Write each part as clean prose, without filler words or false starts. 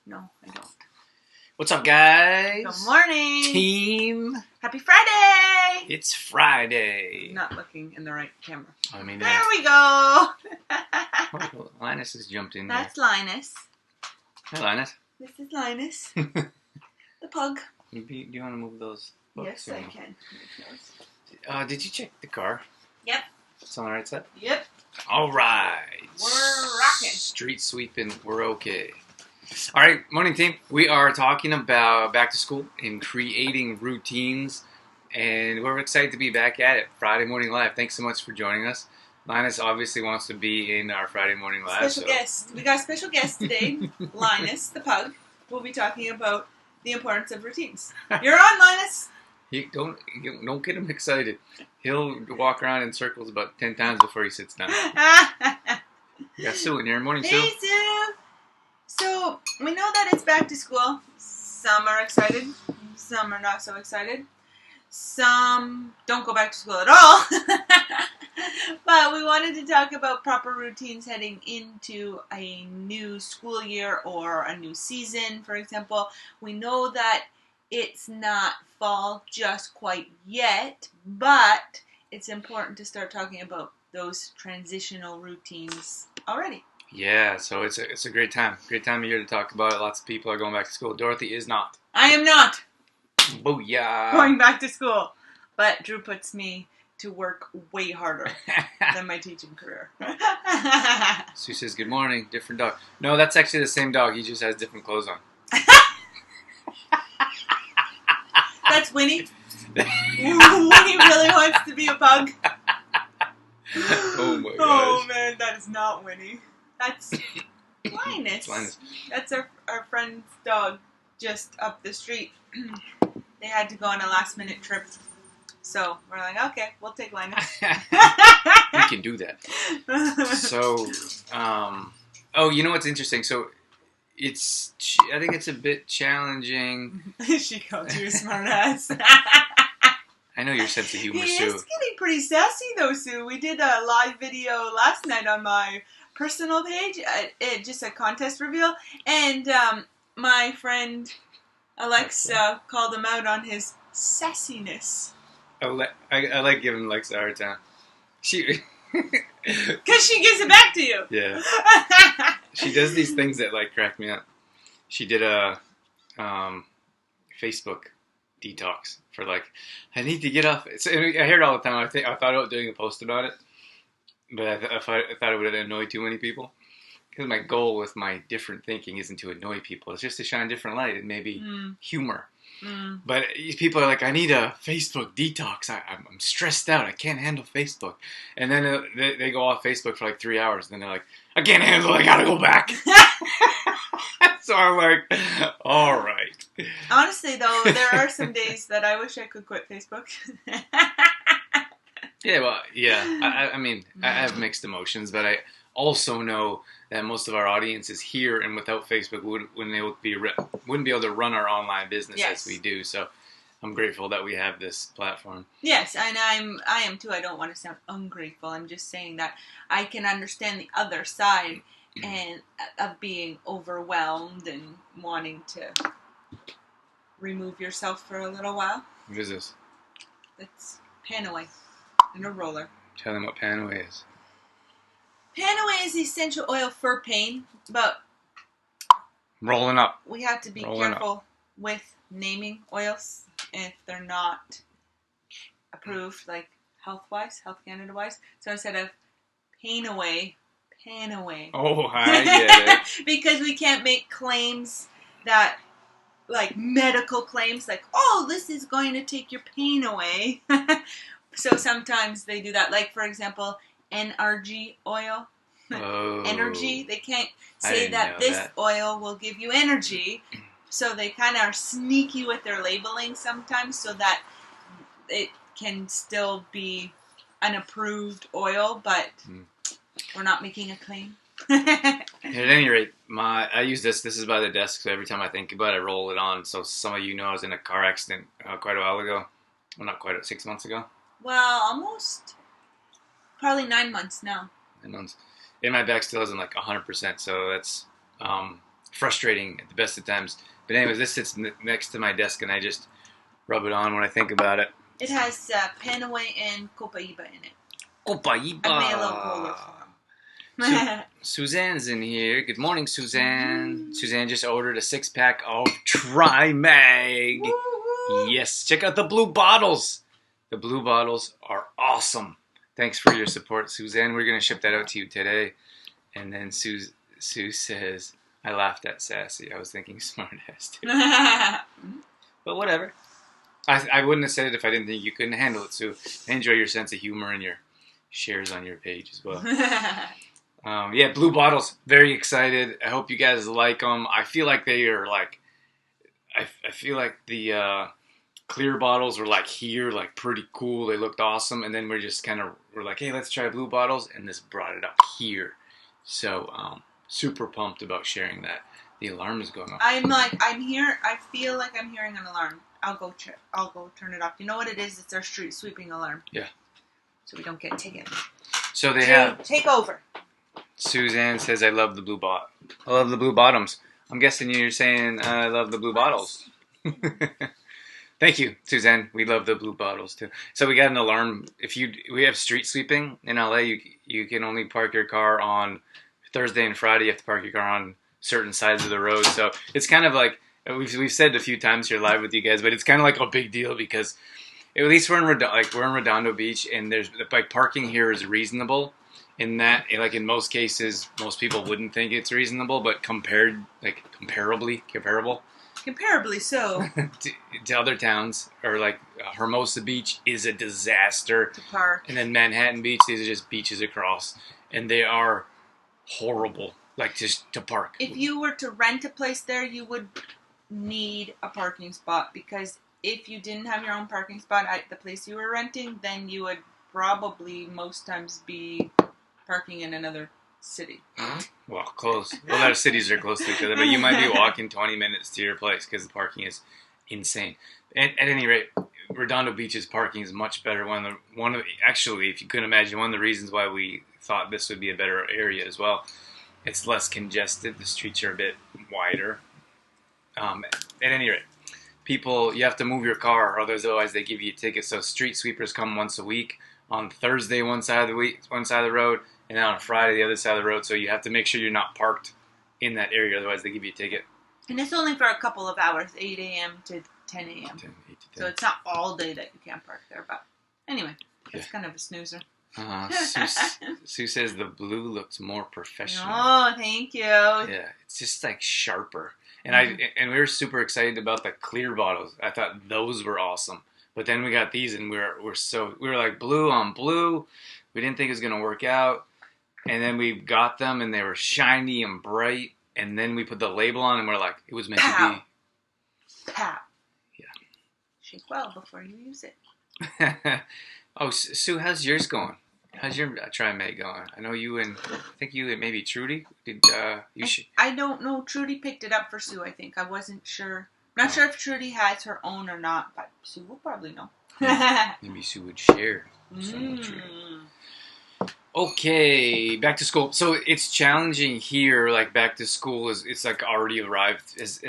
No, I don't. What's up, guys? Good morning. Team. Happy Friday. It's Friday. Not looking in the right camera. I mean, there we go. Oh, Linus has jumped in That's Linus. Hi, Linus. This is Linus. The pug. Do you want to move those books? Yes, I can. Did you check the car? Yep. It's on the right side? Yep. All right. We're rocking. Street sweeping. We're okay. All right, morning team. We are talking about back to school and creating routines, and we're excited to be back at it. Friday Morning Live. Thanks so much for joining us. Linus obviously wants to be in our Friday Morning Live. Special guest. We got a special guest today, Linus, the pug. We'll be talking about the importance of routines. You're on, Linus. Don't get him excited. He'll walk around in circles about 10 times before he sits down. You got Sue in here. Morning, Sue. Hey, Sue. So, we know that it's back to school. Some are excited. Some are not so excited. Some don't go back to school at all. But we wanted to talk about proper routines heading into a new school year or a new season, for example. We know that it's not fall just quite yet, but it's important to start talking about those transitional routines already. Yeah, so it's a great time. Great time of year to talk about it. Lots of people are going back to school. Dorothy is not. I am not Booyah. going back to school, but Drew puts me to work way harder than my teaching career. Sue says, good morning, different dog. No, that's actually the same dog. He just has different clothes on. That's Winnie. Winnie really wants to be a pug. Oh my gosh. Oh man, that is not Winnie. That's Linus. Linus. That's our friend's dog just up the street. They had to go on a last minute trip. So we're like, okay, we'll take Linus. We can do that. So, you know what's interesting? So, I think it's a bit challenging. She called you a smart ass. I know your sense of humor, He Sue. is getting pretty sassy though, Sue. We did a live video last night on my personal page, just a contest reveal, and my friend Alexa called him out on his sassiness. I like giving Alexa a hard time. Because she gives it back to you. Yeah. She does these things that crack me up. She did a Facebook detox for I need to get off. I hear it all the time. I thought about doing a post about it, but I thought it would annoy too many people. Because my goal with my different thinking isn't to annoy people. It's just to shine different light and maybe humor. Mm. But people are like, I need a Facebook detox. I'm stressed out. I can't handle Facebook. And then they go off Facebook for 3 hours. And then they're like, I can't handle it. I gotta go back. So I'm like, all right. Honestly, though, there are some days that I wish I could quit Facebook. Yeah, well, yeah. I mean, I have mixed emotions, but I also know that most of our audience is here, and without Facebook, wouldn't be able to run our online business as we do. So I'm grateful that we have this platform. Yes, and I am too. I don't want to sound ungrateful. I'm just saying that I can understand the other side and of being overwhelmed and wanting to remove yourself for a little while. What is this? It's Panaway and a roller. Tell them what Panaway is. Panaway is essential oil for pain, but rolling up. We have to be careful with naming oils if they're not approved, Health Canada-wise. So instead of Panaway. Oh, I get it. Because we can't make claims that, medical claims, this is going to take your pain away. So sometimes they do that. For example, NRG oil. Oh, energy. They can't say that this oil will give you energy. So they kind of are sneaky with their labeling sometimes so that it can still be an approved oil, but we're not making a claim. At any rate, I use this. This is by the desk, so every time I think about it, I roll it on. So some of you know I was in a car accident quite a while ago. Well, not quite, 6 months ago. Well, almost. Probably 9 months now. 9 months. And my back still isn't 100%, so that's frustrating at the best of times. But anyways, this sits next to my desk, and I just rub it on when I think about it. It has Panaway and Copaiba in it. Copaiba. I made a little bowler for him. Suzanne's in here. Good morning, Suzanne. Suzanne just ordered a 6-pack of Tri-Mag. Yes, check out the blue bottles. The blue bottles are awesome. Thanks for your support, Suzanne. We're going to ship that out to you today. And then Sue says, I laughed at Sassy. I was thinking smart ass too. But whatever. I wouldn't have said it if I didn't think you couldn't handle it, Sue. I enjoy your sense of humor and your shares on your page as well. Yeah, blue bottles. Very excited. I hope you guys like them. I feel like they are like... I feel like the clear bottles were like here, like pretty cool. They looked awesome. And then we're like, hey, let's try blue bottles. And this brought it up here. So, super pumped about sharing that. The alarm is going off. I'm here. I feel like I'm hearing an alarm. I'll go turn it off. You know what it is? It's our street sweeping alarm. Yeah. So we don't get tickets. So they have... Take over. Suzanne says, I love the blue bottoms. I'm guessing you're saying, I love the blue bottles. Thank you, Suzanne. We love the blue bottles too. So we got an alarm. We have street sweeping in LA. You can only park your car on Thursday and Friday. You have to park your car on certain sides of the road. So it's kind of like we've said a few times here live with you guys, but it's kind of like a big deal because at least we're in Redondo Beach, and there's like parking here is reasonable. In that, like in most cases, most people wouldn't think it's reasonable, but comparable so to other towns, or like Hermosa Beach is a disaster to park, and then Manhattan Beach, these are just beaches across, and they are horrible, like just to park. If you were to rent a place there, you would need a parking spot, because if you didn't have your own parking spot at the place you were renting, then you would probably most times be parking in another city. Well, close. A lot of cities are close to each other, but you might be walking 20 minutes to your place because the parking is insane. At any rate, Redondo Beach's parking is much better. Actually, if you couldn't imagine, one of the reasons why we thought this would be a better area as well. It's less congested. The streets are a bit wider. At any rate, you have to move your car, otherwise they give you a ticket. So street sweepers come once a week. On Thursday, one side of the road, and then on Friday, the other side of the road. So you have to make sure you're not parked in that area, otherwise they give you a ticket. And it's only for a couple of hours, 8 a.m. to 10 a.m. So it's not all day that you can't park there. But anyway, it's kind of a snoozer. Sue says the blue looks more professional. Oh, thank you. Yeah, it's just like sharper. And we were super excited about the clear bottles. I thought those were awesome. But then we got these, and we were like blue on blue. We didn't think it was gonna work out, and then we got them, and they were shiny and bright. And then we put the label on, and we're like, it was meant to be. Pow. Yeah. Shake well before you use it. Oh, Sue, how's yours going? How's your Tri-Mag going? I know you and maybe Trudy I don't know. Trudy picked it up for Sue. I think I wasn't sure. Not sure if Trudy has her own or not, but Sue will probably know. Maybe Sue would share some with Trudy. Okay, back to school. So it's challenging here. Like back to school it's like already arrived. Has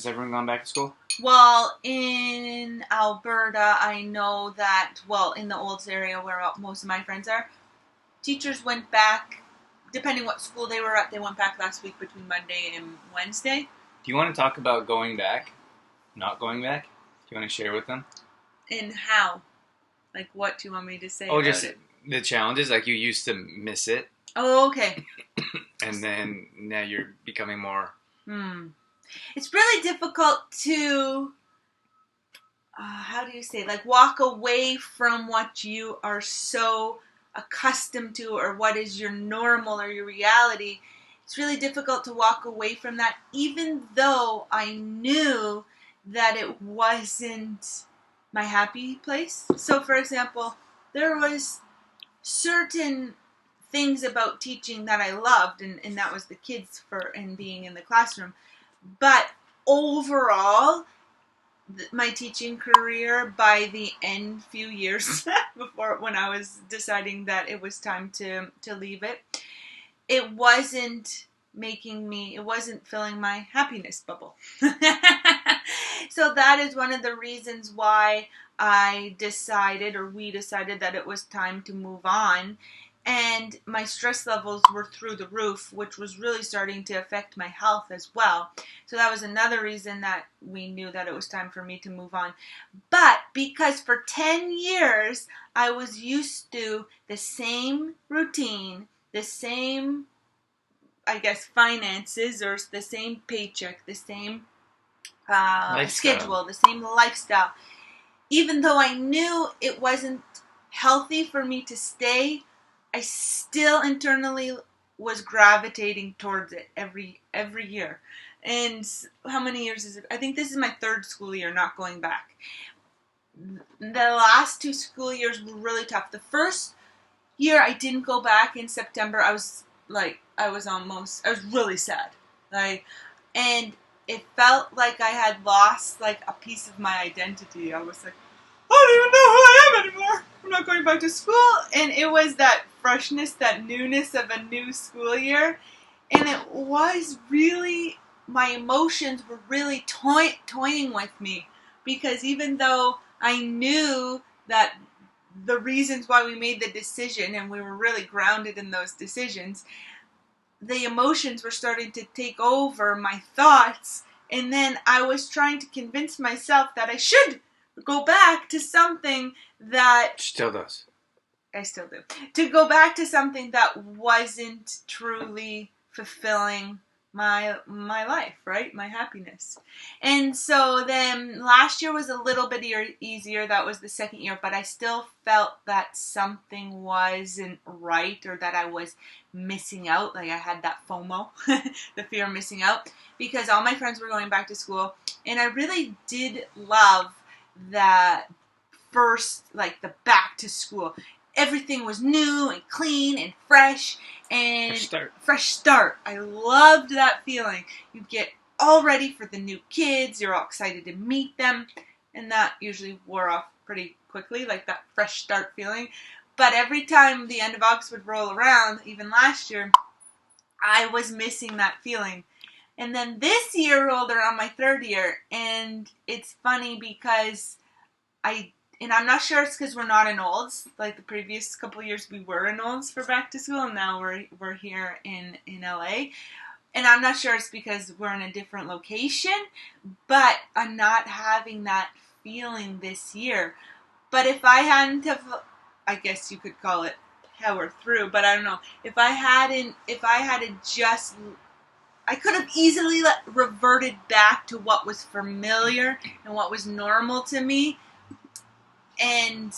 everyone gone back to school? Well, in Alberta, I know that. Well, in the Olds area where most of my friends are, teachers went back. Depending what school they were at, they went back last week between Monday and Wednesday. Do you want to talk about going back? Not going back? Do you want to share with them? And how? Like, what do you want me to say? Oh, just the challenges. Like, you used to miss it. Oh, okay. And then now you're becoming more. It's really difficult to, how do you say, like, walk away from what you are so accustomed to, or what is your normal or your reality. It's really difficult to walk away from that, even though I knew that it wasn't my happy place. So, for example, there was certain things about teaching that I loved, and that was the kids and being in the classroom. But overall, my teaching career, by the end few years when I was deciding that it was time to leave it, it wasn't it wasn't filling my happiness bubble. So that is one of the reasons why we decided that it was time to move on. And my stress levels were through the roof, which was really starting to affect my health as well. So that was another reason that we knew that it was time for me to move on. But because for 10 years, I was used to the same routine, the same, I guess, finances, or the same paycheck, the same schedule, the same lifestyle. Even though I knew it wasn't healthy for me to stay, I still internally was gravitating towards it every year. And how many years is it? I think this is my third school year not going back. The last 2 school years were really tough. The first year I didn't go back in September. I was really sad. And it felt like I had lost like a piece of my identity. I was like, I don't even know who I am anymore. I'm not going back to school. And it was that freshness, that newness of a new school year. And it was really, my emotions were really toying with me. Because even though I knew that the reasons why we made the decision, and we were really grounded in those decisions, the emotions were starting to take over my thoughts. And then I was trying to convince myself that I should go back to something that still does. I still do. To go back to something that wasn't truly fulfilling my life, right? My happiness. And so then last year was a little bit easier. That was the second year, but I still felt that something wasn't right, or that I was missing out. Like I had that FOMO, the fear of missing out, because all my friends were going back to school, and I really did love that first, like the back to school. Everything was new and clean and fresh and fresh start. I loved that feeling. You get all ready for the new kids. You're all excited to meet them. And that usually wore off pretty quickly, like that fresh start feeling. But every time the end of August would roll around, even last year, I was missing that feeling. And then this year rolled around, my third year, and it's funny because I'm not sure it's because we're not in Olds. Like the previous couple of years we were in Olds for back to school, and now we're here in LA. And I'm not sure it's because we're in a different location, but I'm not having that feeling this year. But if I hadn't have, I guess you could call it power through, but I don't know. If I could have easily reverted back to what was familiar and what was normal to me. And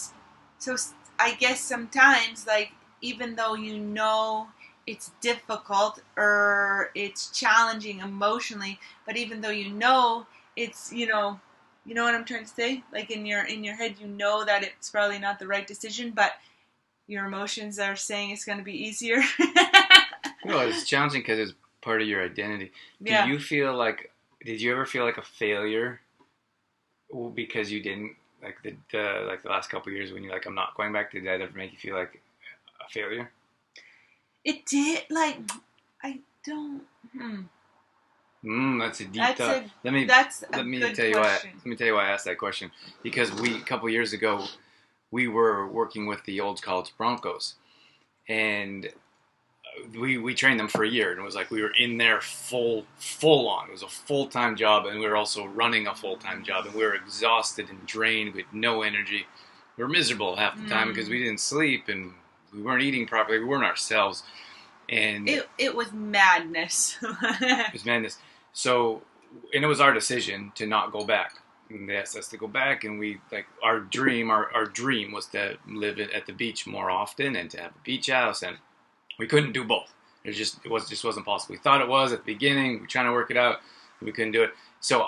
so I guess sometimes, like, even though you know it's difficult or it's challenging emotionally, but even though you know it's, you know what I'm trying to say? Like in your head, you know that it's probably not the right decision, but your emotions are saying it's going to be easier. Well, it's challenging because it's part of your identity. Yeah. Did you ever feel like a failure because you didn't, like the last couple of years when you're like, I'm not going back? Did that ever make you feel like a failure? It did. Like, I don't. That's a deep thought. Let me tell you why I asked that question. Because a couple of years ago, we were working with the Old College Broncos, and we trained them for a year, and it was like we were in there full on. It was a full-time job, and we were also running a full-time job, and we were exhausted and drained with no energy. We were miserable half the time because we didn't sleep and we weren't eating properly. We weren't ourselves, and it was madness. It was madness. So, and it was our decision to not go back. And they asked us to go back, and we, like, our dream was to live at the beach more often and to have a beach house, and we couldn't do both. It just wasn't possible. We thought it was at the beginning. We were trying to work it out, and we couldn't do it. So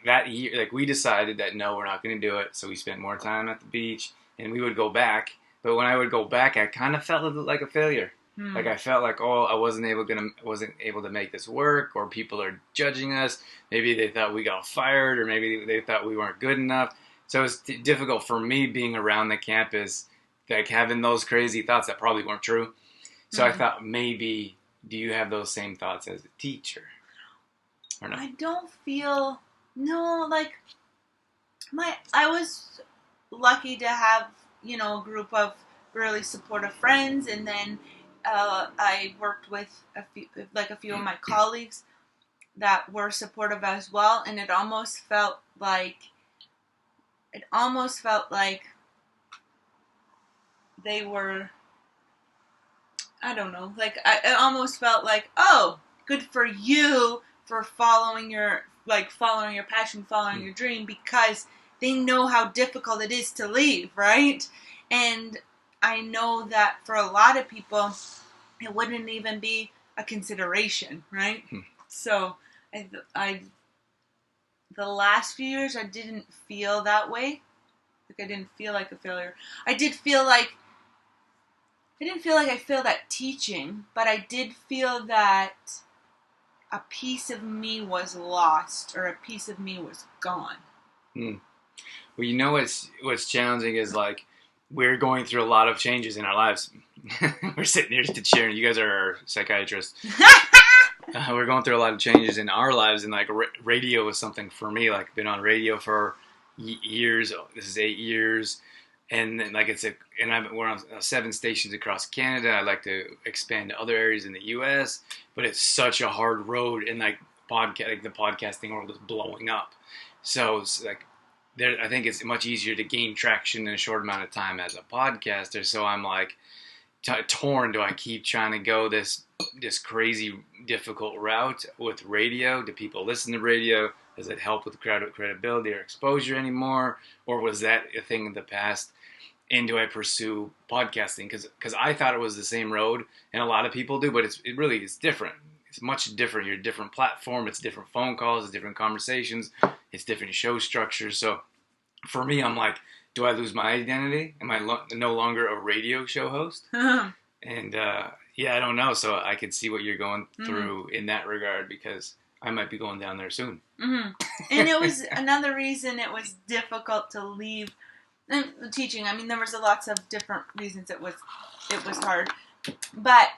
that year, like, we decided that no, we're not going to do it. So we spent more time at the beach, and we would go back. But when I would go back, I kind of felt like a failure. Like I felt like, I wasn't able to make this work, or people are judging us. Maybe they thought we got fired, or maybe they thought we weren't good enough. So it was difficult for me being around the campus, like having those crazy thoughts that probably weren't true. So I thought maybe do you have those same thoughts as a teacher? Or no? I don't feel, no, like, I was lucky to have, a group of really supportive friends, and then I worked with a few of my colleagues that were supportive as well, and it almost felt like they were, I don't know, like, it almost felt like, oh, good for you for following your passion, following your dream, because they know how difficult it is to leave, right? And I know that for a lot of people, it wouldn't even be a consideration, right? So, the last few years, I didn't feel that way. Like, I didn't feel like a failure. I didn't feel like I failed at teaching, but I did feel that a piece of me was lost, or a piece of me was gone. Well, you know what's challenging is, like, we're going through a lot of changes in our lives. We're sitting here to cheer. You guys are our psychiatrists. We're going through a lot of changes in our lives, and like radio was something for me. Like, been on radio for years. This is 8 years, and then, like, we're on 7 stations across Canada. I'd like to expand to other areas in the U.S., but it's such a hard road, and like the podcasting world is blowing up. So it's like, I think it's much easier to gain traction in a short amount of time as a podcaster. So I'm like torn. Do I keep trying to go this crazy difficult route with radio? Do people listen to radio? Does it help with credibility or exposure anymore? Or was that a thing in the past? And do I pursue podcasting? Because I thought it was the same road, and a lot of people do, but it really is different. It's much different. You're a different platform. It's different phone calls. It's different conversations. It's different show structures. So for me, I'm like, do I lose my identity? Am I no longer a radio show host? And I don't know. So I could see what you're going through in that regard, because I might be going down there soon. And it was another reason it was difficult to leave teaching. I mean, there was lots of different reasons it was hard, but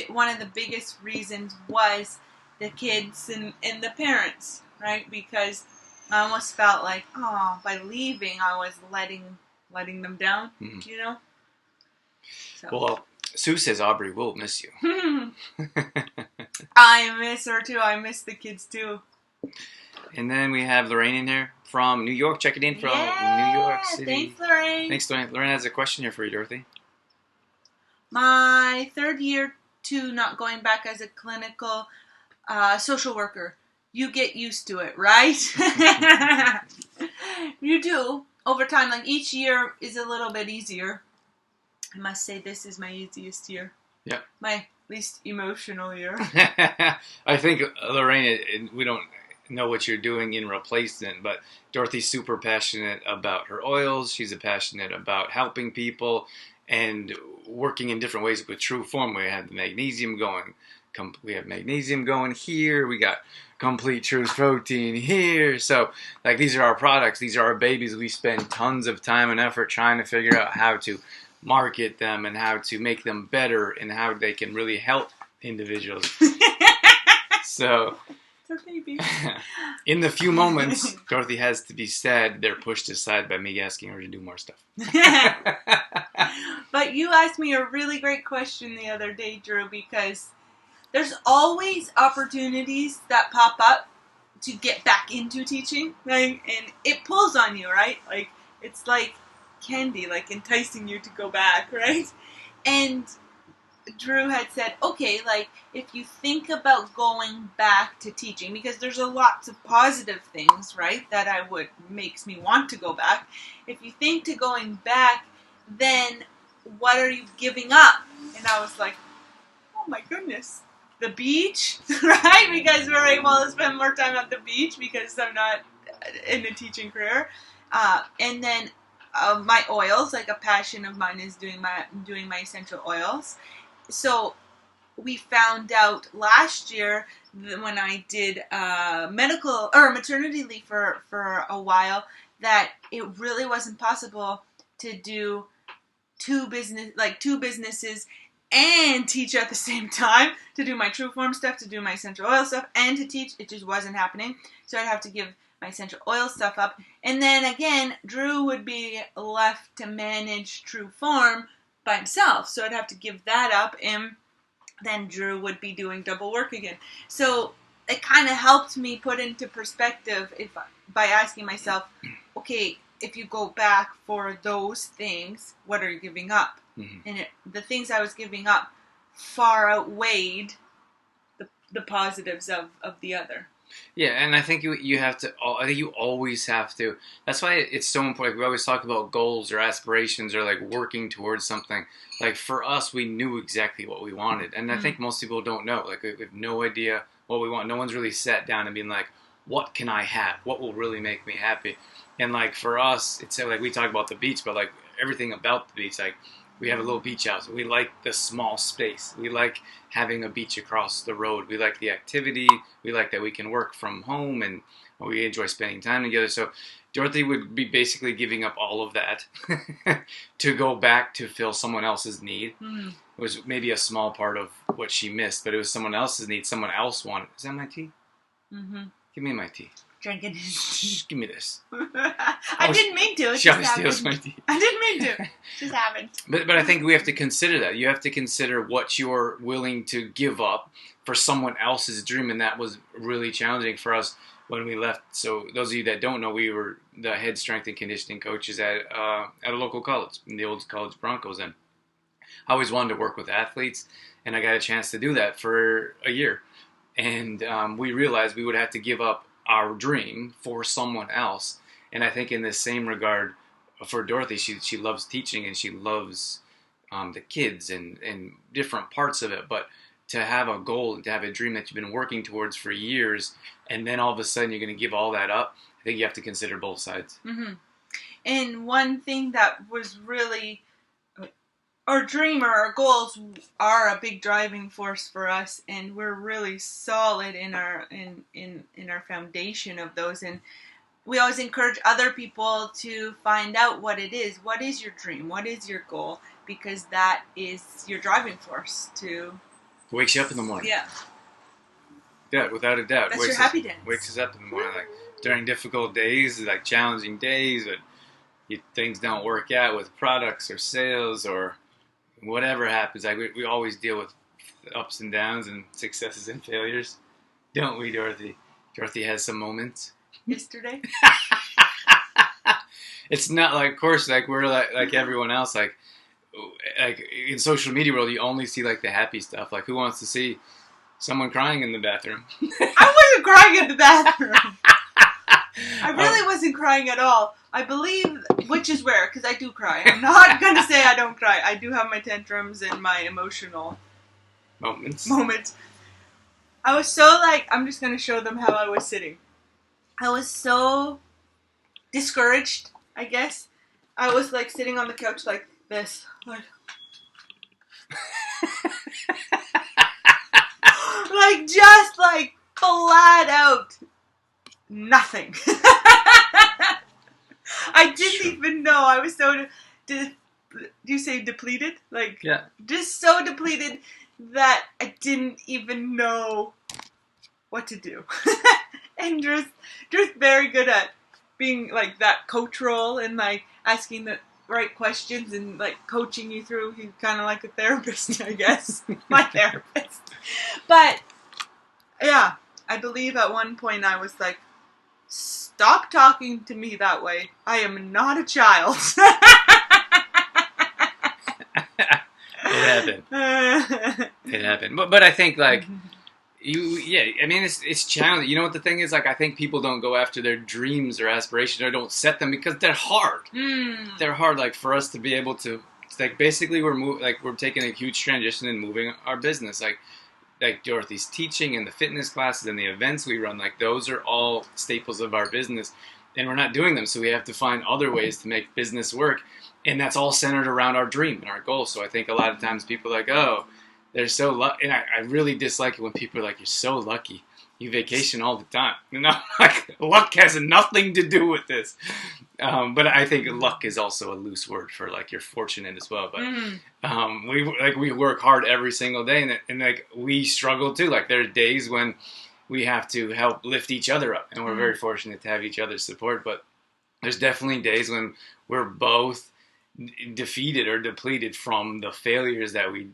one of the biggest reasons was the kids and the parents, right? Because I almost felt like, by leaving, I was letting them down, So. Well, Sue says Aubrey will miss you. I miss her too. I miss the kids too. And then we have Lorraine in there from New York, checking in from New York City. Thanks, Lorraine. Thanks, Lorraine. Lorraine has a question here for you, Dorothy. My third year to not going back as a clinical social worker. You get used to it, right? You do. Over time, like, each year is a little bit easier. I must say this is my easiest year. Yeah. My least emotional year. I think, Lorraine, we don't know what you're doing in replacement, but Dorothy's super passionate about her oils. She's passionate about helping people and working in different ways with True Form. We have the magnesium going. We have magnesium going here. We got Complete Truth Protein here. So, like, these are our products. These are our babies. We spend tons of time and effort trying to figure out how to market them and how to make them better and how they can really help individuals. So, in the few moments Dorothy has to be sad, they're pushed aside by me asking her to do more stuff. But you asked me a really great question the other day, Drew, because there's always opportunities that pop up to get back into teaching, right? And it pulls on you, right? Like, it's like candy, like enticing you to go back, right? And Drew had said, okay, like, if you think about going back to teaching, because there's lots of positive things, right, that makes me want to go back. If you think to going back, then what are you giving up? And I was like, oh my goodness, the beach, right? Because we're able to spend more time at the beach because I'm not in a teaching career. And then my oils, like, a passion of mine is doing my essential oils. So we found out last year when I did medical or maternity leave for a while that it really wasn't possible to do two businesses and teach at the same time, to do my True Form stuff, to do my essential oil stuff, and to teach. It just wasn't happening. So I'd have to give my essential oil stuff up. And then again, Drew would be left to manage True Form by himself. So I'd have to give that up, and then Drew would be doing double work again. So it kind of helped me put into perspective by asking myself, okay, if you go back for those things, what are you giving up? Mm-hmm. And the things I was giving up far outweighed the positives of the other. Yeah, and I think you have to. I think you always have to. That's why it's so important. Like, we always talk about goals or aspirations or like working towards something. Like, for us, we knew exactly what we wanted, and I think most people don't know. Like, we have no idea what we want. No one's really sat down and been like, "What can I have? What will really make me happy?" And like for us, it's like we talk about the beach, but like everything about the beach, like. We have a little beach house. We like the small space. We like having a beach across the road. We like the activity. We like that we can work from home, and we enjoy spending time together. So Dorothy would be basically giving up all of that to go back to fill someone else's need. Mm. It was maybe a small part of what she missed, but it was someone else's need. Someone else wanted. Is that my tea? Mm-hmm. Give me my tea. Drinking his tea. Give me this. I didn't mean to. She always steals my tea. I didn't mean to. Just happened. But I think we have to consider that. You have to consider what you're willing to give up for someone else's dream, and that was really challenging for us when we left. So those of you that don't know, we were the head strength and conditioning coaches at a local college, in the old college Broncos, and I always wanted to work with athletes, and I got a chance to do that for a year. And we realized we would have to give up our dream for someone else. And I think in the same regard for Dorothy, she loves teaching and she loves the kids and different parts of it. But to have a goal and to have a dream that you've been working towards for years, and then all of a sudden you're going to give all that up, I think you have to consider both sides. Mm-hmm. And one thing that was really our dream or our goals are a big driving force for us, and we're really solid in our foundation of those. And we always encourage other people to find out what it is. What is your dream? What is your goal? Because that is your driving force to wakes you up in the morning. Yeah. Yeah, without a doubt. That's your happy dance. Wakes us up in the morning, like during difficult days, like challenging days, but things don't work out with products or sales or whatever happens. Like we always deal with ups and downs and successes and failures, don't we, Dorothy? Dorothy has some moments. Yesterday. It's not like, of course, like we're like everyone else. Like in social media world, you only see like the happy stuff. Like, who wants to see someone crying in the bathroom? I wasn't crying in the bathroom. I really wasn't crying at all. I believe, which is rare, because I do cry. I'm not going to say I don't cry. I do have my tantrums and my emotional moments. I was so I'm just going to show them how I was sitting. I was so discouraged, I guess. I was sitting on the couch like this. Just flat out nothing. I didn't even know. I was so, do you say depleted? Yeah. Just so depleted that I didn't even know what to do. And Drew's very good at being that coach role and asking the right questions and coaching you through. He's kind of like a therapist, I guess. My therapist. But yeah, I believe at one point I was stop talking to me that way. I am not a child. It happened. But I think I mean it's challenging. You know what the thing is? I think people don't go after their dreams or aspirations or don't set them because they're hard. They're hard. For us to be able to, basically we're taking a huge transition and moving our business. Like Dorothy's teaching and the fitness classes and the events we run, those are all staples of our business, and we're not doing them, so we have to find other ways to make business work, and that's all centered around our dream and our goal. So I think a lot of times people are oh, they're so lucky, and I really dislike it when people are you're so lucky, you vacation all the time. Like luck has nothing to do with this. But I think luck is also a loose word for like you're fortunate as well. But we work hard every single day, and like we struggle too. Like there are days when we have to help lift each other up, and we're very fortunate to have each other's support. But there's definitely days when we're both defeated or depleted from the failures that we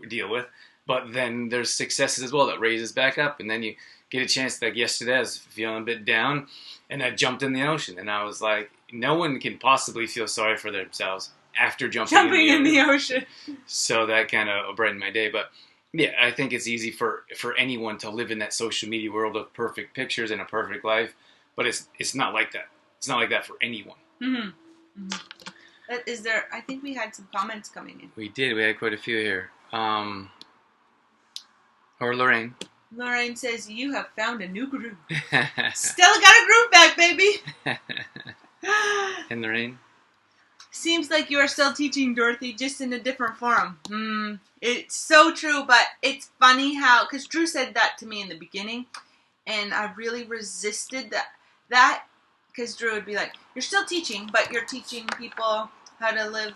deal with. But then there's successes as well that raise us back up, and then you get a chance. Like yesterday, I was feeling a bit down, and I jumped in the ocean, and I was like, no one can possibly feel sorry for themselves after jumping in the ocean. So that kind of brightened my day. But yeah, I think it's easy for anyone to live in that social media world of perfect pictures and a perfect life, but it's not like that. It's not like that for anyone. Mm-hmm. Is there? I think we had some comments coming in. We did. We had quite a few here. Or Lorraine. Lorraine says, you have found a new groove. Still got a groove back, baby. And Lorraine? Seems like you are still teaching, Dorothy, just in a different form. It's so true, but it's funny how, because Drew said that to me in the beginning, and I really resisted that, because Drew would be like, you're still teaching, but you're teaching people how to live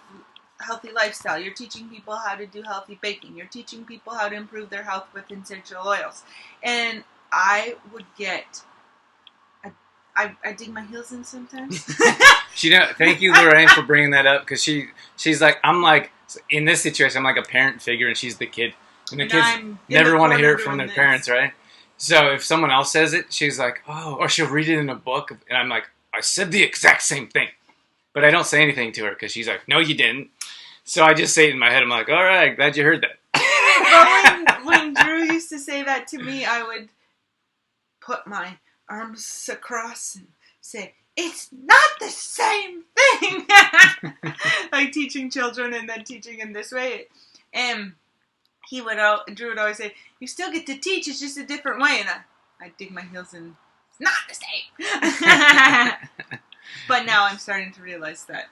healthy lifestyle. You're teaching people how to do healthy baking. You're teaching people how to improve their health with essential oils. And I would get, I dig my heels in sometimes. Thank you, Lorraine, for bringing that up, because she's like, I'm like, in this situation, I'm like a parent figure, and she's the kid. And the kids never want to hear it from their parents, right? So if someone else says it, she's like, oh, or she'll read it in a book, and I'm like, I said the exact same thing. But I don't say anything to her, because she's like, no, you didn't. So I just say it in my head. I'm like, all right, glad you heard that. But when Drew used to say that to me, I would put my arms across and say, it's not the same thing. Like teaching children and then teaching in this way. And Drew would always say, you still get to teach, it's just a different way. And I dig my heels in, it's not the same. But now I'm starting to realize that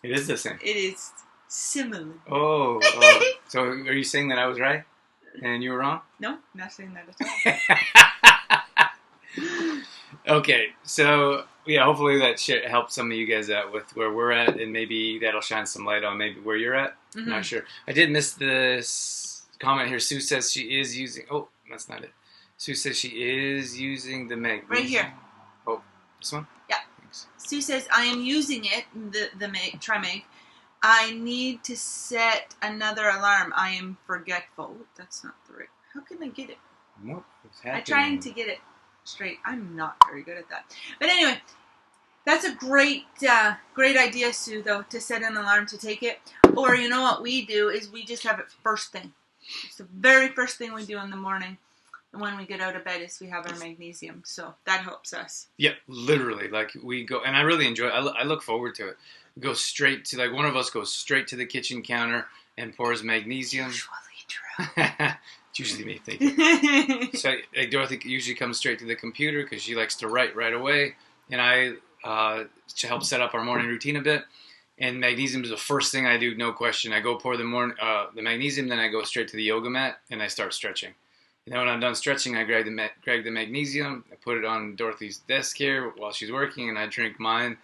it is the same. It is similar. Oh. So are you saying that I was right and you were wrong? No, not saying that at all. Okay, so yeah, hopefully that shit helps some of you guys out with where we're at, and maybe that'll shine some light on maybe where you're at. Mm-hmm. Not sure. I did miss this comment here. Sue says she is using. Oh, that's not it. Sue says she is using the Magnesium. Right here. Oh, this one? Yeah. Thanks. Sue says I am using it. The Trimag. I need to set another alarm. I am forgetful. That's not the right. How can I get it? What is happening? I'm trying to get it straight. I'm not very good at that. But anyway, that's a great idea, Sue, though, to set an alarm to take it. Or you know what we do is we just have it first thing. It's the very first thing we do in the morning. And when we get out of bed is we have our magnesium. So that helps us. Yeah, literally. Like we go, and I really enjoy it. I look forward to it. We go straight to, like one of us goes straight to the kitchen counter and pours magnesium. Usually true. It's usually me, thank you. So like Dorothy usually comes straight to the computer because she likes to write right away. And I help set up our morning routine a bit. And magnesium is the first thing I do, no question. I go pour the magnesium, then I go straight to the yoga mat and I start stretching. And then when I'm done stretching, I grab the magnesium, I put it on Dorothy's desk here while she's working, and I drink mine,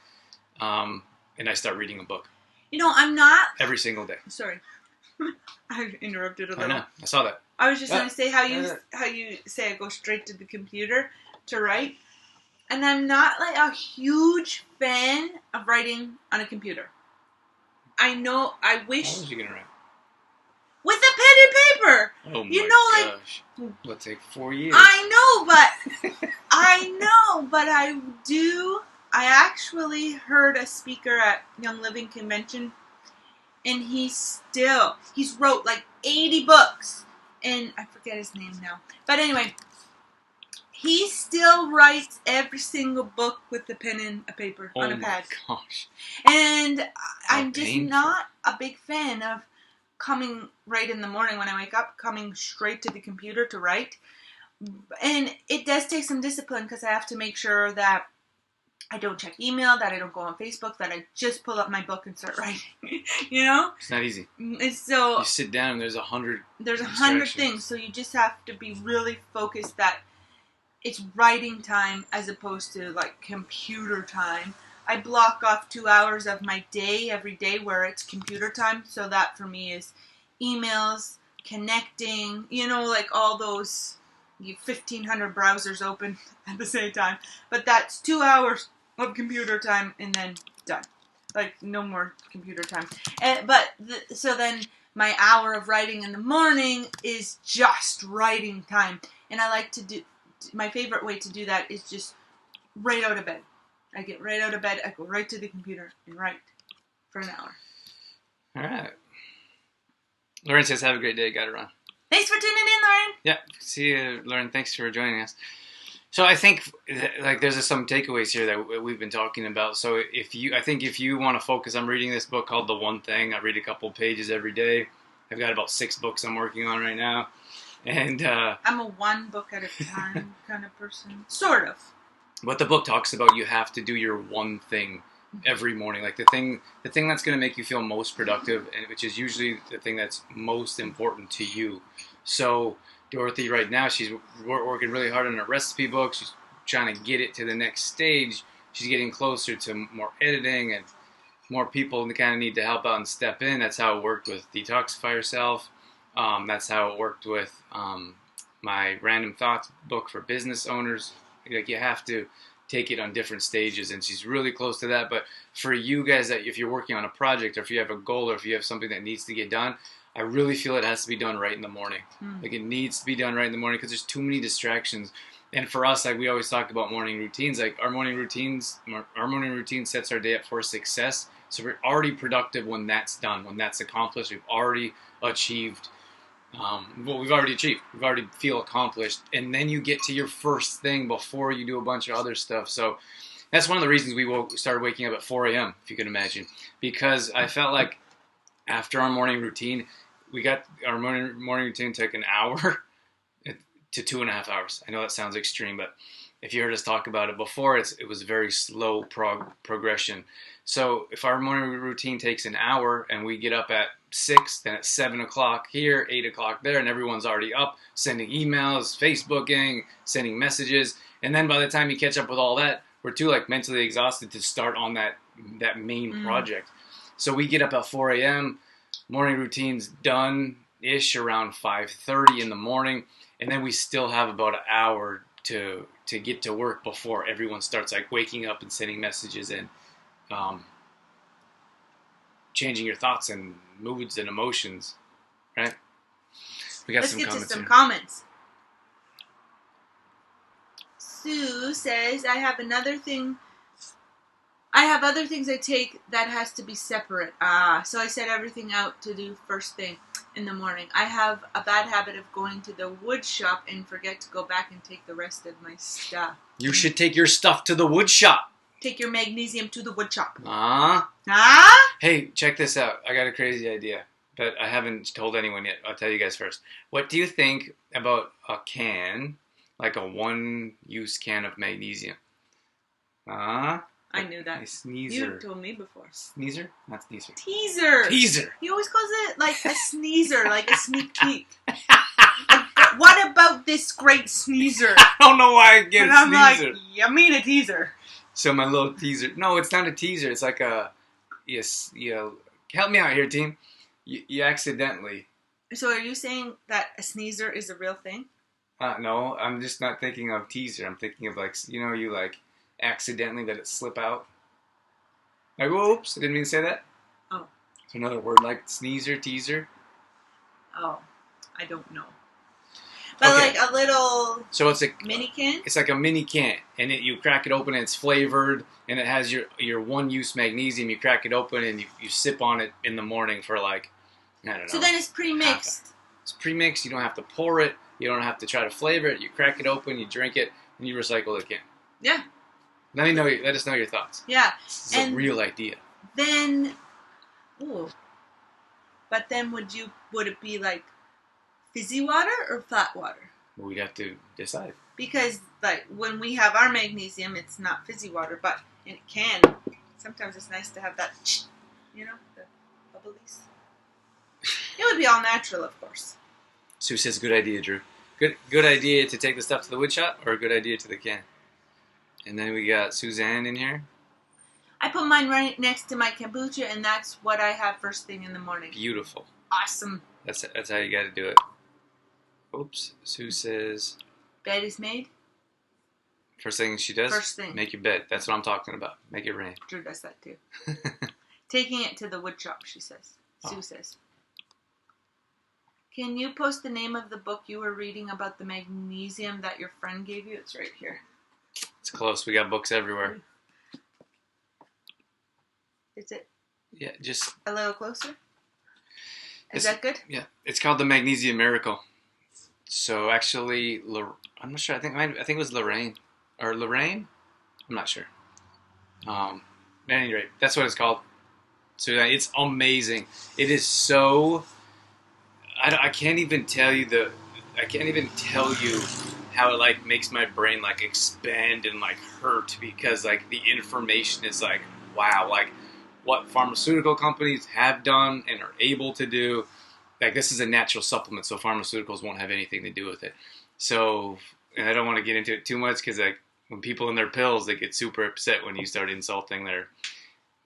and I start reading a book. You know, I'm not... Every single day. Sorry. I interrupted a little. I know. I saw that. I was just going to say how you say I go straight to the computer to write. And I'm not like a huge fan of writing on a computer. I know, I wish... How was you going to write? With a pen and paper. Oh my gosh. It'll take 4 years. I know, but I actually heard a speaker at Young Living Convention, and he's wrote like 80 books, and I forget his name now. But anyway, he still writes every single book with a pen and a paper on a pad. Oh my gosh. And I'm just not a big fan of coming right in the morning when I wake up, coming straight to the computer to write. And it does take some discipline because I have to make sure that I don't check email, that I don't go on Facebook, that I just pull up my book and start writing. You know? It's not easy. So you sit down and there's 100 things. So you just have to be really focused that it's writing time as opposed to like computer time. I block off 2 hours of my day every day where it's computer time. So that for me is emails, connecting, like all those 1,500 browsers open at the same time. But that's 2 hours of computer time and then done. Like no more computer time. So then my hour of writing in the morning is just writing time. And I like to do, my favorite way to do that is just right out of bed. I get right out of bed, I go right to the computer and write for an hour. All right. Lauren says, have a great day. Got to run. Thanks for tuning in, Lauren. Yeah. See you, Lauren. Thanks for joining us. So I think like there's some takeaways here that we've been talking about. So if you want to focus, I'm reading this book called The One Thing. I read a couple pages every day. I've got about 6 books I'm working on right now. And I'm a one book at a time kind of person. Sort of. But the book talks about you have to do your one thing every morning. Like the thing that's going to make you feel most productive, and which is usually the thing that's most important to you. So Dorothy right now, she's working really hard on her recipe book. She's trying to get it to the next stage. She's getting closer to more editing and more people that kind of need to help out and step in. That's how it worked with Detoxify Yourself. That's how it worked with my Random Thoughts book for business owners. Like you have to take it on different stages, and she's really close to that. But for you guys, that if you're working on a project, or if you have a goal, or if you have something that needs to get done, I really feel it has to be done right in the morning. Like it needs to be done right in the morning because there's too many distractions. And for us, like we always talk about morning routines. Like our morning routine sets our day up for success. So we're already productive when that's done, when that's accomplished. We've already achieved. We've already achieved. We've already feel accomplished. And then you get to your first thing before you do a bunch of other stuff. So that's one of the reasons we started waking up at 4 a.m., if you can imagine. Because I felt like after our morning routine, our morning routine took an hour to 2.5 hours. I know that sounds extreme, but if you heard us talk about it before, it was very slow progression. So if our morning routine takes an hour and we get up at 6, then at 7 o'clock here, 8 o'clock there, and everyone's already up, sending emails, Facebooking, sending messages, and then by the time you catch up with all that, we're too mentally exhausted to start on that main project. So we get up at 4 a.m., morning routine's done-ish around 5:30 in the morning, and then we still have about an hour to get to work before everyone starts waking up and sending messages and changing your thoughts and moods and emotions, right? We got Let's some get comments to some here. comments. Sue says, I have other things I take that has to be separate. So I set everything out to do first thing in the morning. I have a bad habit of going to the wood shop and forget to go back and take the rest of my stuff. You should take your stuff to the wood shop. Take your magnesium to the wood shop. Hey, check this out. I got a crazy idea, but I haven't told anyone yet. I'll tell you guys first. What do you think about a can, like a one-use can of magnesium? I knew that. A sneezer. You told me before. Sneezer? Not sneezer. Teaser. Teaser. He always calls it like a sneezer, like a sneak peek. What about this great sneezer? I don't know why I get And a I'm sneezer. like, you mean a teaser. So my little teaser. No, it's not a teaser. It's like a... Yes, help me out here, team. You accidentally... So are you saying that a sneezer is a real thing? No, I'm just not thinking of teaser. I'm thinking of you accidentally let it slip out. Like, whoops, I didn't mean to say that. Oh. It's another word like sneezer, teaser. Oh, I don't know. But Okay. like a little So it's a mini can? It's like a mini can, and you crack it open and it's flavored, and it has your one-use magnesium. You crack it open and you sip on it in the morning for I don't know. So then it's pre-mixed. It's pre-mixed. You don't have to pour it. You don't have to try to flavor it. You crack it open, you drink it, and you recycle the can. Yeah. Let us know your thoughts. Yeah. This is a real idea. Then, but then would it be like fizzy water or flat water? We'd have to decide. Because when we have our magnesium, it's not fizzy water, but in a can, sometimes it's nice to have that, the bubblies. It would be all natural, of course. Sue says, good idea, Drew. Good idea to take the stuff to the wood shop, or a good idea to the can. And then we got Suzanne in here. I put mine right next to my kombucha, and that's what I have first thing in the morning. Beautiful. Awesome. That's how you got to do it. Oops. Sue says Bed is made. first thing she does. First thing. Make your bed. That's what I'm talking about. Make it rain. Drew does that too. Taking it to the wood shop, she says. Sue says. Can you post the name of the book you were reading about the magnesium that your friend gave you? It's right here. It's close. We got books everywhere. Is it? Yeah, just a little closer. Is that good? Yeah, it's called the Magnesium Miracle. So actually, I'm not sure. I think it was Lorraine. I'm not sure. At any rate, that's what it's called. So it's amazing. It is so. I can't even tell you how it like makes my brain like expand and like hurt, because like the information is like wow, like what pharmaceutical companies have done and are able to do. Like this is a natural supplement, so pharmaceuticals won't have anything to do with it. So, and I don't want to get into it too much because like when people in their pills, they get super upset when you start insulting their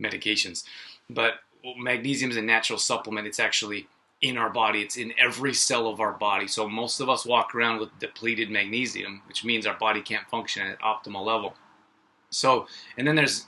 medications. But magnesium is a natural supplement. It's actually in our body. It's in every cell of our body. So most of us walk around with depleted magnesium, which means our body can't function at optimal level. So, and then there's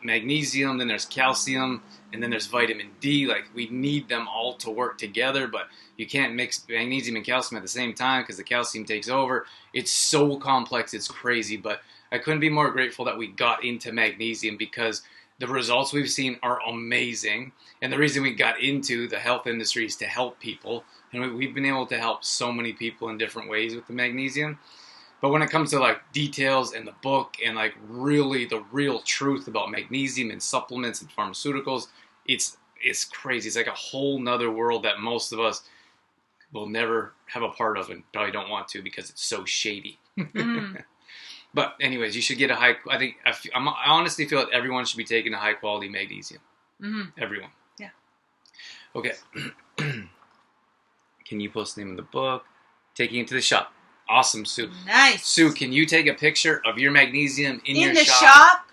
magnesium, then there's calcium, and then there's vitamin D. Like we need them all to work together, but you can't mix magnesium and calcium at the same time because the calcium takes over. It's so complex, it's crazy, but I couldn't be more grateful that we got into magnesium because the results we've seen are amazing. And the reason we got into the health industry is to help people. And we've been able to help so many people in different ways with the magnesium. But when it comes to like details and the book and like really the real truth about magnesium and supplements and pharmaceuticals, it's crazy. It's like a whole nother world that most of us will never have a part of and probably don't want to because it's so shady. Mm. But anyways, you should get I honestly feel that everyone should be taking a high quality magnesium. Mm-hmm. Everyone. Yeah. Okay. Can you post the name of the book? Taking it to the shop. Awesome, Sue. Nice. Sue, can you take a picture of your magnesium in your the shop?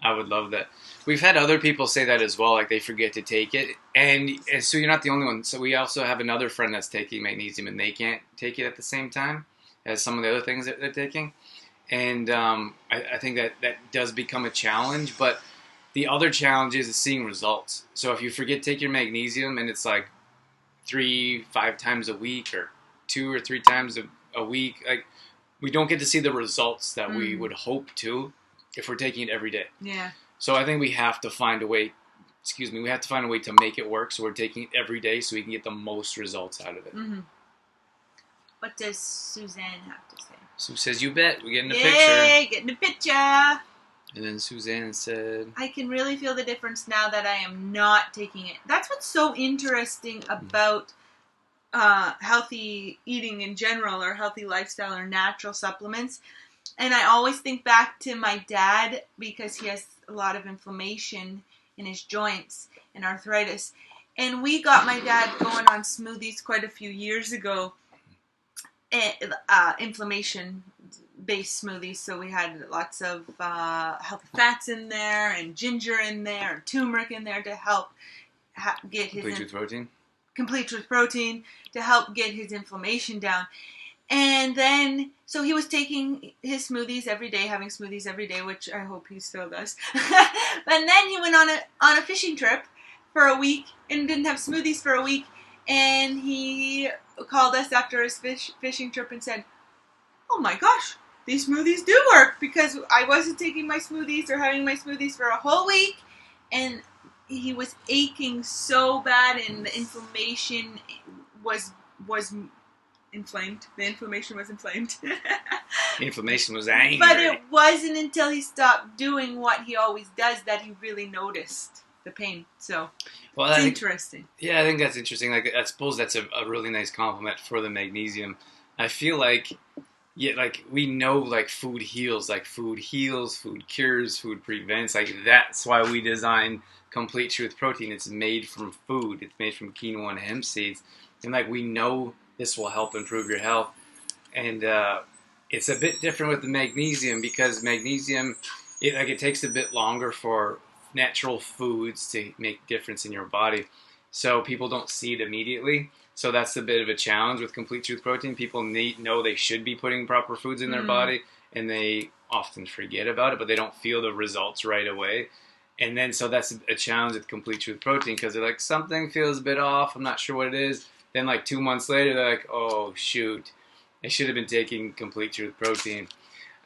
I would love that. We've had other people say that as well, like they forget to take it. And Sue, you're not the only one. So we also have another friend that's taking magnesium and they can't take it at the same time as some of the other things that they're taking. And I think that does become a challenge. But the other challenge is seeing results. So if you forget to take your magnesium and it's like 3-5 times a week or 2 or 3 times a week, like we don't get to see the results that we would hope to if we're taking it every day. Yeah. So I think we have to find a way. We have to find a way to make it work. So we're taking it every day so we can get the most results out of it. Mm-hmm. What does Suzanne have to say? Sue says, "You bet. We're getting a Yay, picture." Getting a picture. And then Suzanne said, I can really feel the difference now that I am not taking it. That's what's so interesting about healthy eating in general, or healthy lifestyle, or natural supplements. And I always think back to my dad because he has a lot of inflammation in his joints and arthritis. And we got my dad going on smoothies quite a few years ago. Inflammation-based smoothies. So we had lots of healthy fats in there, and ginger in there, and turmeric in there to help get his complete with protein to help get his inflammation down. And then, so he was taking his smoothies every day, having smoothies every day, which I hope he still does. But then he went on a fishing trip for a week and didn't have smoothies for a week. And he called us after his fishing trip and said, "Oh my gosh, these smoothies do work," because I wasn't taking my smoothies or having my smoothies for a whole week. And he was aching so bad, and the inflammation was inflamed. The inflammation was inflamed. The inflammation was angry. But it wasn't until he stopped doing what he always does that he really noticed the pain. So it's interesting. Yeah, I think that's interesting. Like I suppose that's a really nice compliment for the magnesium. I feel like, we know like food heals, food cures, food prevents. Like that's why we designed Complete Truth Protein. It's made from food. It's made from quinoa and hemp seeds, and like we know this will help improve your health. and it's a bit different with the magnesium because magnesium, it takes a bit longer for natural foods to make difference in your body, so people don't see it immediately. So that's a bit of a challenge with Complete Truth Protein. People know they should be putting proper foods in their body, and they often forget about it, but they don't feel the results right away. And then so that's a challenge with Complete Truth Protein because they're like, something feels a bit off. I'm not sure what it is. Then like 2 months later, they're like, oh shoot, I should have been taking Complete Truth Protein.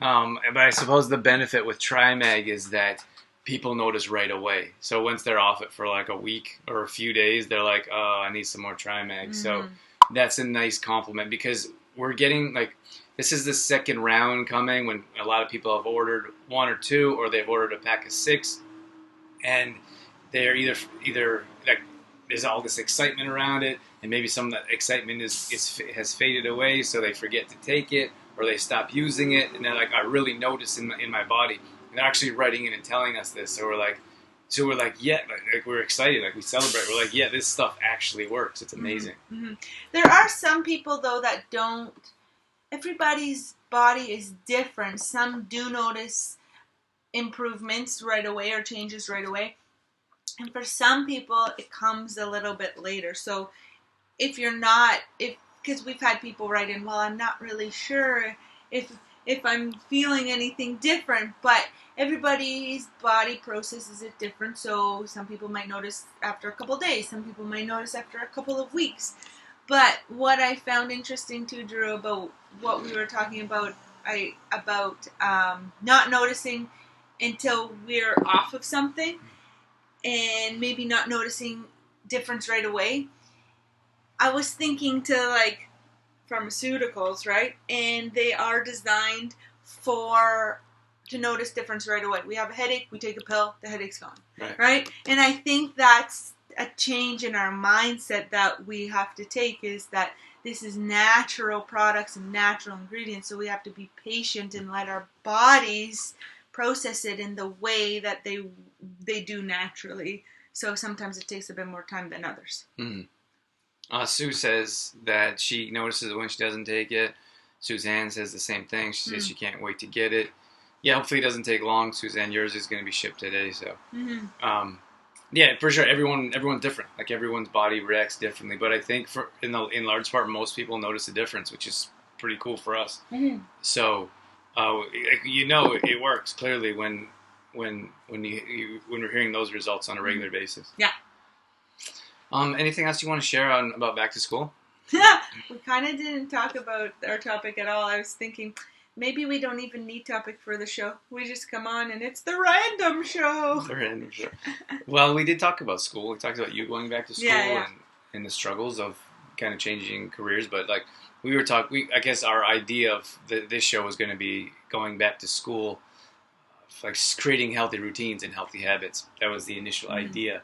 But I suppose the benefit with TriMag is that people notice right away. So once they're off it for like a week or a few days, they're like, oh, I need some more TriMag. So that's a nice compliment because we're getting like, this is the second round coming when a lot of people have ordered 1 or 2, or they've ordered a pack of 6, and they're either like, there's all this excitement around it, and maybe some of that excitement has faded away, so they forget to take it, or they stop using it, and they're like, I really notice in my body. And they're actually writing in and telling us this. So we're like, yeah, like we're excited, like we celebrate. We're like, yeah, this stuff actually works. It's amazing. Mm-hmm. There are some people though that don't. Everybody's body is different. Some do notice improvements right away or changes right away. And for some people, it comes a little bit later. So if you're not, because we've had people write in, well, I'm not really sure if I'm feeling anything different, but everybody's body processes it different. So some people might notice after a couple of days. Some people might notice after a couple of weeks. But what I found interesting too, Drew, about what we were talking about, not noticing until we're off of something, and maybe not noticing difference right away. I was thinking to like pharmaceuticals, right? And they are designed to notice difference right away. We have a headache, we take a pill, the headache's gone, right? And I think that's a change in our mindset that we have to take, is that this is natural products and natural ingredients, so we have to be patient and let our bodies process it in the way that they do naturally. So sometimes it takes a bit more time than others. Sue says that she notices it when she doesn't take it. Suzanne says the same thing. She says she can't wait to get it. Yeah, hopefully it doesn't take long. Suzanne, yours is going to be shipped today. So, yeah, for sure. Everyone's different. Like everyone's body reacts differently. But I think in large part, most people notice a difference, which is pretty cool for us. So, it works clearly when we're hearing those results on a regular basis. Yeah. Anything else you want to share about back to school? We kind of didn't talk about our topic at all. I was thinking maybe we don't even need topic for the show. We just come on and it's the random show. The random show. Well, we did talk about school. We talked about you going back to school and the struggles of kind of changing careers. But like I guess our idea of this show was going to be going back to school, like creating healthy routines and healthy habits. That was the initial idea.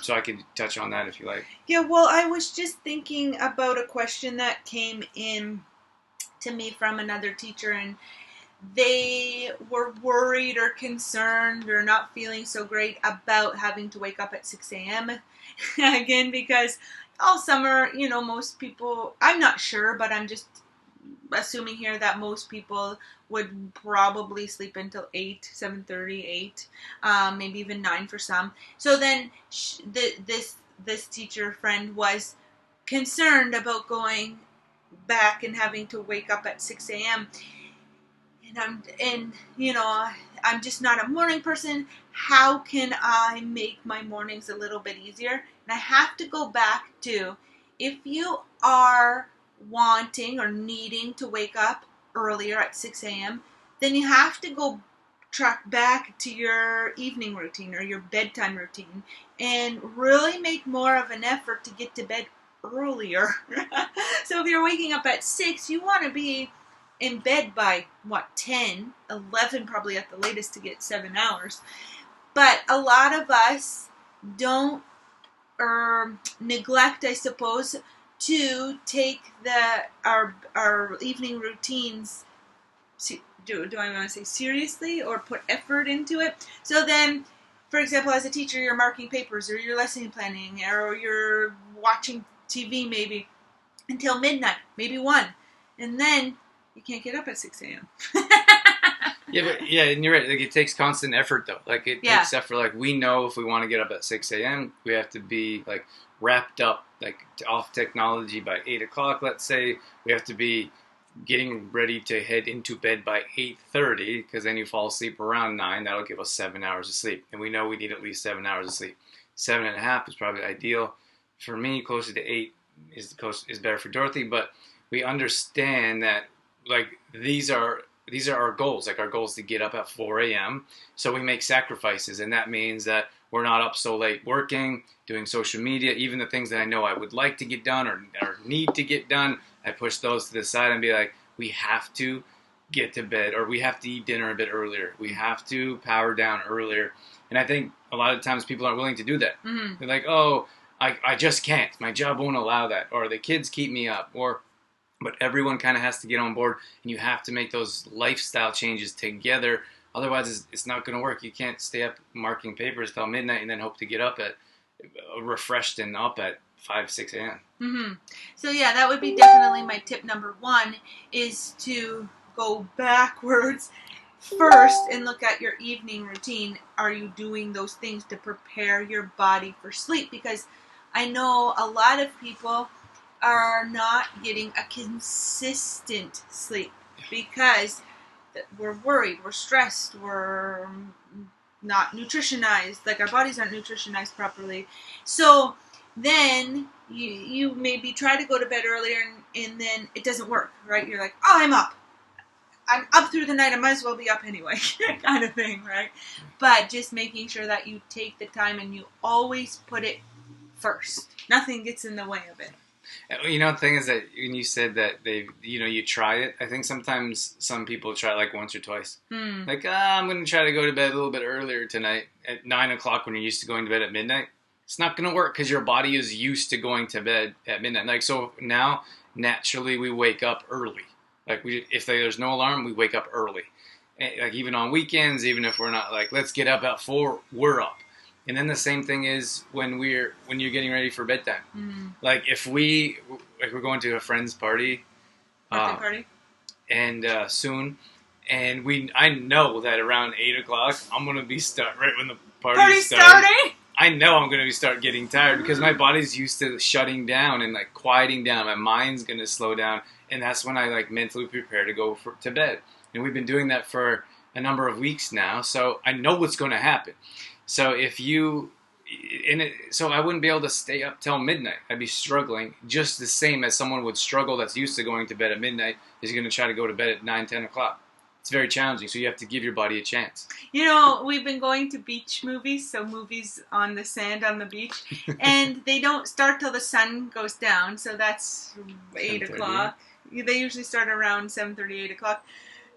So I could touch on that if you like. Yeah, well, I was just thinking about a question that came in to me from another teacher, and they were worried or concerned or not feeling so great about having to wake up at 6 a.m. again, because all summer, most people, I'm not sure, but I'm just assuming here that most people would probably sleep until 8, 7:30, 8, maybe even 9 for some. So then this teacher friend was concerned about going back and having to wake up at 6 a.m. And I'm just not a morning person. How can I make my mornings a little bit easier? And I have to go back to, if you are wanting or needing to wake up earlier at 6 a.m., then you have to go track back to your evening routine or your bedtime routine and really make more of an effort to get to bed earlier. So if you're waking up at 6, you want to be in bed by 10, 11 probably at the latest to get 7 hours. But a lot of us don't, or neglect, I suppose, to take our evening routines, do I want to say seriously, or put effort into it. So then, for example, as a teacher, you're marking papers, or you're lesson planning, or you're watching TV maybe until midnight, maybe 1. And then you can't get up at 6 a.m. Yeah, and you're right. Like, it takes constant effort, though. Like, it takes effort. Like, we know if we want to get up at 6 a.m., we have to be, like, wrapped up, like, off technology by 8 o'clock, let's say. We have to be getting ready to head into bed by 8:30, because then you fall asleep around 9. That'll give us 7 hours of sleep. And we know we need at least 7 hours of sleep. 7.5 is probably ideal. For me, closer to 8 is better for Dorothy, but we understand that, like, these are our goals. Like, our goal is to get up at 4 a.m. So we make sacrifices, and that means that we're not up so late working, doing social media, even the things that I know I would like to get done or need to get done. I push those to the side and be like, we have to get to bed, or we have to eat dinner a bit earlier. We have to power down earlier. And I think a lot of times people aren't willing to do that. Mm-hmm. They're like, oh, I just can't. My job won't allow that. Or the kids keep me up. But everyone kind of has to get on board, and you have to make those lifestyle changes together. Otherwise, it's not going to work. You can't stay up marking papers till midnight and then hope to get up at refreshed and up at 5, 6 a.m. Mm-hmm. So yeah, that would be definitely my tip number 1, is to go backwards first and look at your evening routine. Are you doing those things to prepare your body for sleep? Because I know a lot of people are not getting a consistent sleep because we're worried, we're stressed, we're not nutritionized, like our bodies aren't nutritionized properly. So then you maybe try to go to bed earlier and then it doesn't work, right? You're like, oh, I'm up through the night, I might as well be up anyway, kind of thing, right? But just making sure that you take the time and you always put it first. Nothing gets in the way of it. You know, the thing is that when you said that you try it, I think sometimes some people try it like once or twice. Like, I'm going to try to go to bed a little bit earlier tonight at 9 o'clock when you're used to going to bed at midnight. It's not going to work because your body is used to going to bed at midnight. Like, so now, naturally, we wake up early. Like, if there's no alarm, we wake up early. And, like, even on weekends, even if we're not like, let's get up at 4, we're up. And then the same thing is when you're getting ready for bedtime. Like, if we're going to a friend's party, birthday party, and soon, and I know that around 8 o'clock I'm gonna be right when the party's starting. I know I'm gonna start getting tired because my body's used to shutting down and like quieting down. My mind's gonna slow down, and that's when I like mentally prepare to go to bed. And we've been doing that for a number of weeks now, so I know what's going to happen. So so I wouldn't be able to stay up till midnight. I'd be struggling just the same as someone would struggle that's used to going to bed at midnight is going to try to go to bed at 9, 10 o'clock. It's very challenging, so you have to give your body a chance. You know, we've been going to beach movies, so movies on the sand on the beach, and they don't start till the sun goes down, so that's 8 o'clock. They usually start around 7:30, 8 o'clock.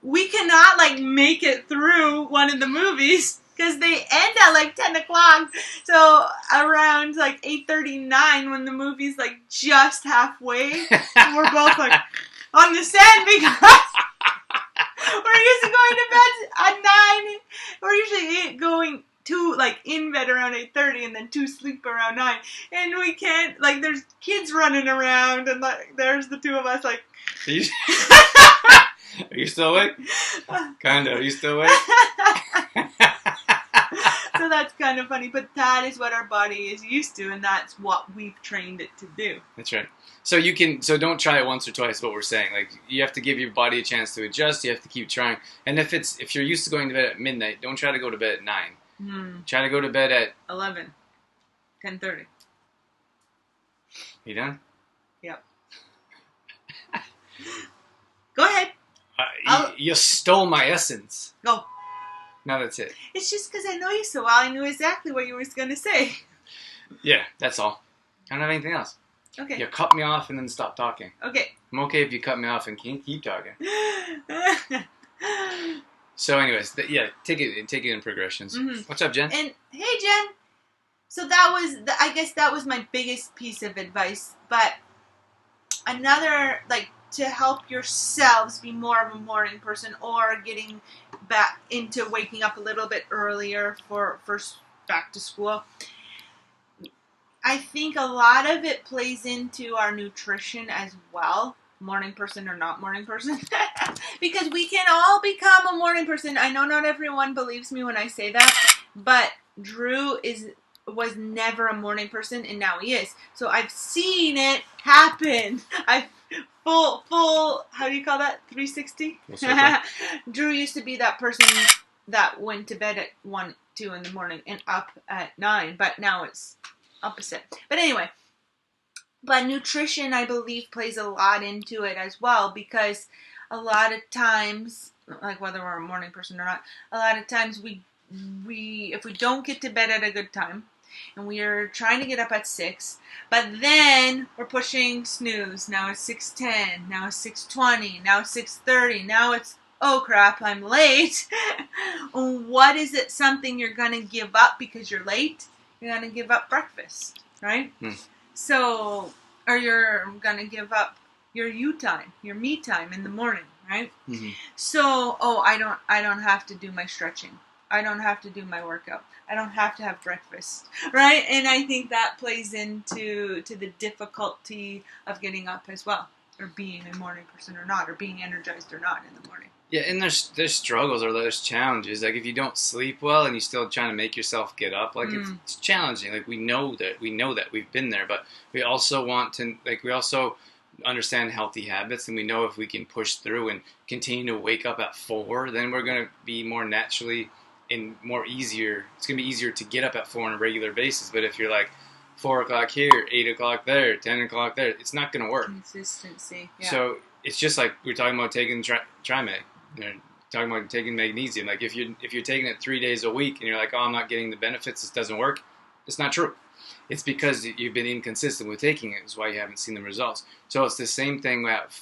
We cannot, like, make it through one of the movies because they end at, like, 10 o'clock. So around, like, 8:39 when the movie's, like, just halfway, we're both, like, on the sand because we're used to going to bed at 9. We're usually going to, like, in bed around 8:30 and then to sleep around 9. And we can't, like, there's kids running around and, like, there's the two of us, like... Are you still awake? Kinda. Are you still awake? So that's kind of funny, but that is what our body is used to, and that's what we've trained it to do. That's right. So so don't try it once or twice. What we're saying, like, you have to give your body a chance to adjust. You have to keep trying. And if you're used to going to bed at midnight, don't try to go to bed at 9. Try to go to bed at 11, 10:30. You done? Yep. Go ahead. You stole my essence. Go. No, that's it. It's just because I know you so well. I knew exactly what you were going to say. Yeah, that's all. I don't have anything else. Okay. You cut me off and then stop talking. Okay. I'm okay if you cut me off and keep talking. So, anyways, take it in progressions. Mm-hmm. What's up, Jen? And hey, Jen. So I guess that was my biggest piece of advice. But another, like, to help yourselves be more of a morning person or getting back into waking up a little bit earlier for back to school. I think a lot of it plays into our nutrition as well. morning person or not morning person. Because we can all become a morning person. I know not everyone believes me when I say that, but Drew was never a morning person, and now he is. So I've seen it happen. I've full how do you call that? 360? Drew used to be that person that went to bed at 1, 2 in the morning and up at 9, but now it's opposite. But anyway, but nutrition, I believe, plays a lot into it as well, because a lot of times, like whether we're a morning person or not, a lot of times we if we don't get to bed at a good time, and we are trying to get up at 6, but then we're pushing snooze. Now it's 6:10. Now it's 6:20. Now it's 6:30. Now it's, oh crap, I'm late. What is it? Something you're gonna give up because you're late? You're gonna give up breakfast, right? So, or you're gonna give up your you time, your me time in the morning, right? So, I don't have to do my stretching. I don't have to do my workout. I don't have to have breakfast, right? And I think that plays into the difficulty of getting up as well, or being a morning person or not, or being energized or not in the morning. Yeah, and there's struggles or there's challenges. Like if you don't sleep well and you're still trying to make yourself get up, like it's challenging. Like we know that we've been there, but we also want to, like, we also understand healthy habits, and we know if we can push through and continue to wake up at 4, then we're going to be more naturally and more easier. It's going to be easier to get up at 4 on a regular basis. But if you're like 4 o'clock here, 8 o'clock there, 10 o'clock there, it's not going to work. Consistency. Yeah. So it's just like we're talking about taking Trimag. You're talking about taking magnesium. Like if you're taking it 3 days a week and you're like, oh, I'm not getting the benefits, this doesn't work. It's not true. It's because you've been inconsistent with taking it. Is why you haven't seen the results. So it's the same thing at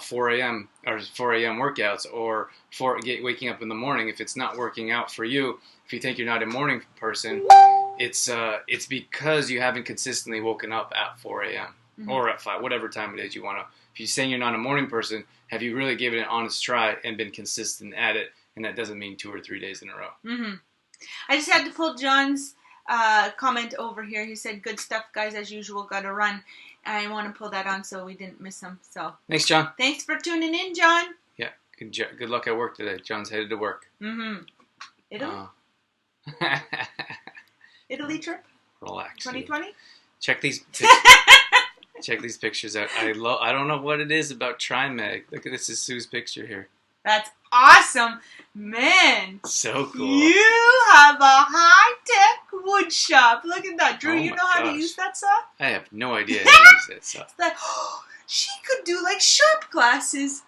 4 a.m. or 4 a.m. workouts, or waking up in the morning. If it's not working out for you, if you think you're not a morning person, it's because you haven't consistently woken up at 4 a.m. or at 5, whatever time it is you want to. If you're saying you're not a morning person, have you really given it an honest try and been consistent at it? And that doesn't mean 2 or 3 days in a row. I just had to pull John's comment over here. He said, good stuff, guys, as usual, gotta run. I want to pull that on so we didn't miss him. So thanks, John. Thanks for tuning in, John. Yeah, good luck at work today. John's headed to work. Italy? Italy trip? Relax. 2020? Check these check these pictures out. I don't know what it is about Trimag. Look at this is Sue's picture here. That's awesome. Man. So cool. You have a high-tech wood shop. Look at that. Drew, Oh you my know how to gosh. use that stuff? I have no idea how to use that stuff. It's like, she could do like shop glasses.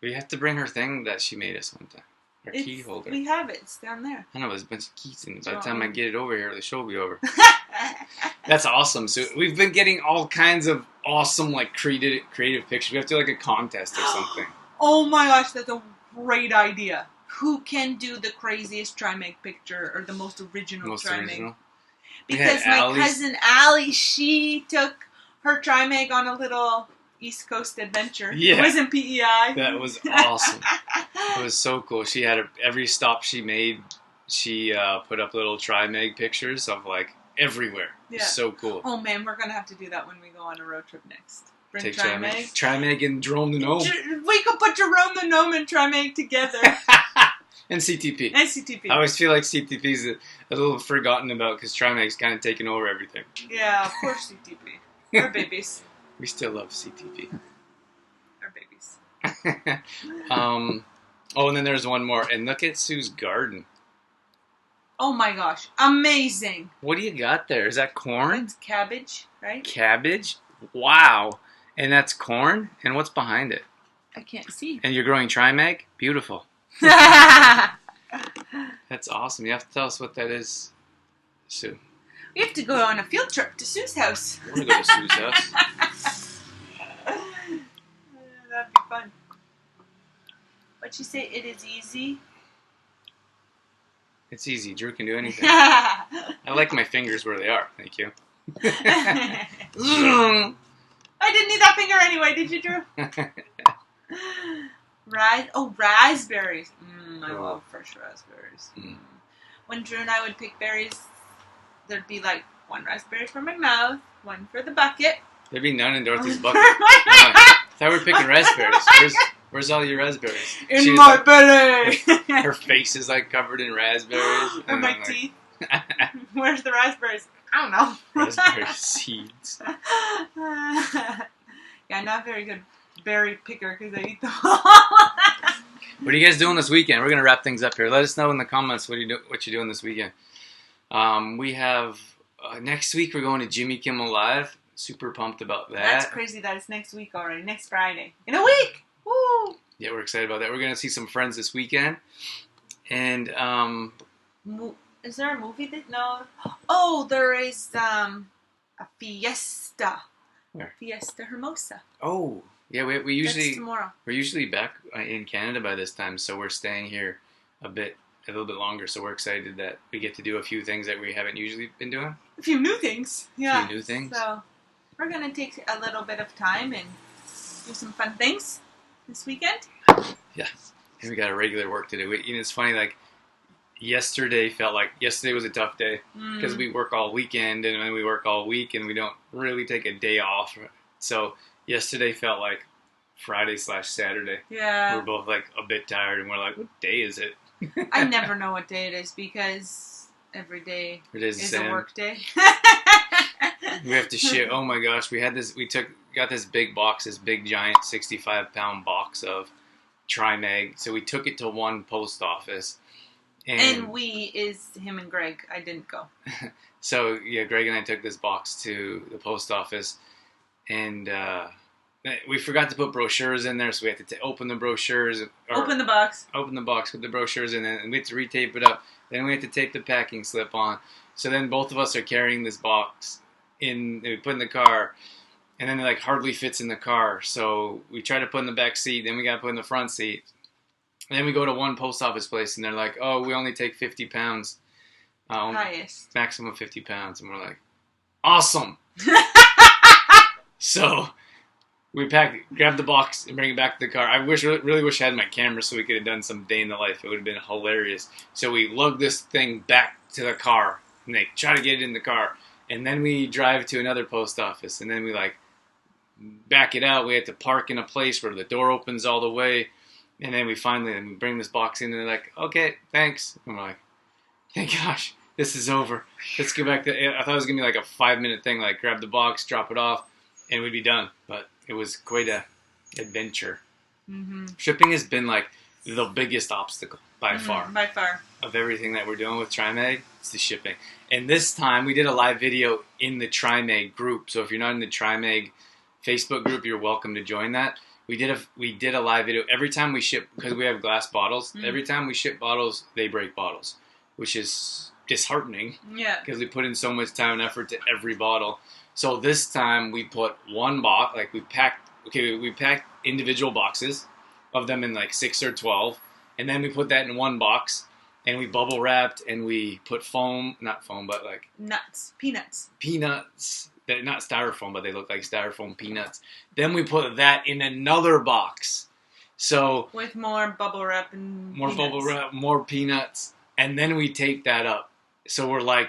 We have to bring her thing that she made us one time. Her key holder. We have it. It's down there. I know, there's a bunch of keys in it. By the time I get it over here, the show will be over. That's awesome. So we've been getting all kinds of awesome, like, creative pictures. We have to do, like, a contest or something. Oh my gosh, that's a great idea. Who can do the craziest Trimag picture, or the most original Trimag? Because my cousin Allie, she took her Trimag on a little East Coast adventure. Yeah. It was in PEI. That was awesome. It was so cool. She had every stop she made, she put up little Trimag pictures of, like, everywhere. Yeah. It was so cool. Oh man, we're gonna have to do that when we go on a road trip next. Bring Take Trimag. Trimag and Jerome the Gnome. We could put Jerome the Gnome and Trimag together. And CTP. And CTP. I always feel like CTP is a little forgotten about because Trimag's kind of taken over everything. Yeah, poor CTP. Our babies. We still love CTP. Our babies. Oh, and then there's one more. And look at Sue's garden. Oh my gosh. Amazing. What do you got there? Is that corn? It's cabbage, right? Cabbage? Wow. And that's corn? And what's behind it? I can't see. And you're growing Trimag? Beautiful. That's awesome. You have to tell us what that is, Sue. We have to go on a field trip to Sue's house. We're going to go to Sue's house. That'd be fun. What'd you say? It is easy? It's easy. Drew can do anything. I like my fingers where they are. Thank you. I didn't need that finger anyway, did you, Drew? Raspberries. I love fresh raspberries. When Drew and I would pick berries, there'd be like one raspberry for my mouth, one for the bucket. There'd be none in Dorothy's For bucket. my thought we were picking raspberries. Where's all your raspberries? In my belly. Her face is like covered in raspberries. And my teeth. Where's the raspberries? I don't know. Raspberry seeds. Yeah, not very good berry picker because I eat them all. What are you guys doing this weekend? We're gonna wrap things up here. Let us know in the comments what you're doing this weekend. We have next week we're going to Jimmy Kimmel Live. Super pumped about that. That's crazy that it's next week already. Next Friday. In a week. Woo! Yeah, we're excited about that. We're gonna see some friends this weekend. And is there a movie that no? Oh, there is a fiesta. Where? Fiesta Hermosa. Oh, yeah. We're That's tomorrow. usually back in Canada by this time, so we're staying here a little bit longer. So we're excited that we get to do a few things that we haven't usually been doing. A few new things. Yeah. A few new things. So we're gonna take a little bit of time and do some fun things this weekend. Yeah, and we got a regular work to do. It's funny, like yesterday was a tough day because we work all weekend and then we work all week and we don't really take a day off. So yesterday felt like Friday/Saturday. Yeah. We're both like a bit tired and we're like, what day is it? I never know what day it is because every day is a work day. We have to ship. Oh my gosh, we got this big box, this big giant 65-pound box of Trimag. So we took it to one post office. And we is him and Greg. I didn't go. So yeah, Greg and I took this box to the post office, and we forgot to put brochures in there, so we had to open the brochures. Open the box. Open the box, put the brochures in, and we had to retape it up. Then we had to tape the packing slip on. So then both of us are carrying this box we put in the car, and then it like hardly fits in the car. So we try to put in the back seat, then we got to put in the front seat. And then we go to one post office place, and they're like, "Oh, we only take 50 pounds, highest maximum 50 pounds." And we're like, "Awesome!" So we grab the box, and bring it back to the car. I really wish I had my camera so we could have done some day in the life. It would have been hilarious. So we lug this thing back to the car, and they try to get it in the car, and then we drive to another post office, and then we like back it out. We had to park in a place where the door opens all the way. And then we bring this box in, and they're like, "Okay, thanks." And we're like, "Thank gosh, this is over. Let's go back to." I thought it was gonna be like a 5-minute thing, like grab the box, drop it off, and we'd be done. But it was quite a adventure. Mm-hmm. Shipping has been like the biggest obstacle by far. By far. Of everything that we're doing with Trimag, it's the shipping. And this time we did a live video in the Trimag group. So if you're not in the Trimag Facebook group, you're welcome to join that. We did a live video every time we ship, because we have glass bottles. Every time we ship bottles, they break bottles, which is disheartening. Yeah. Because we put in so much time and effort to every bottle. So this time we put one box, like we packed individual boxes of them in like 6 or 12, and then we put that in one box, and we bubble wrapped, and we put not foam, but like peanuts. They're not styrofoam, but they look like styrofoam peanuts. Then we put that in another box. So with more bubble wrap and bubble wrap, more peanuts, and then we tape that up. So we're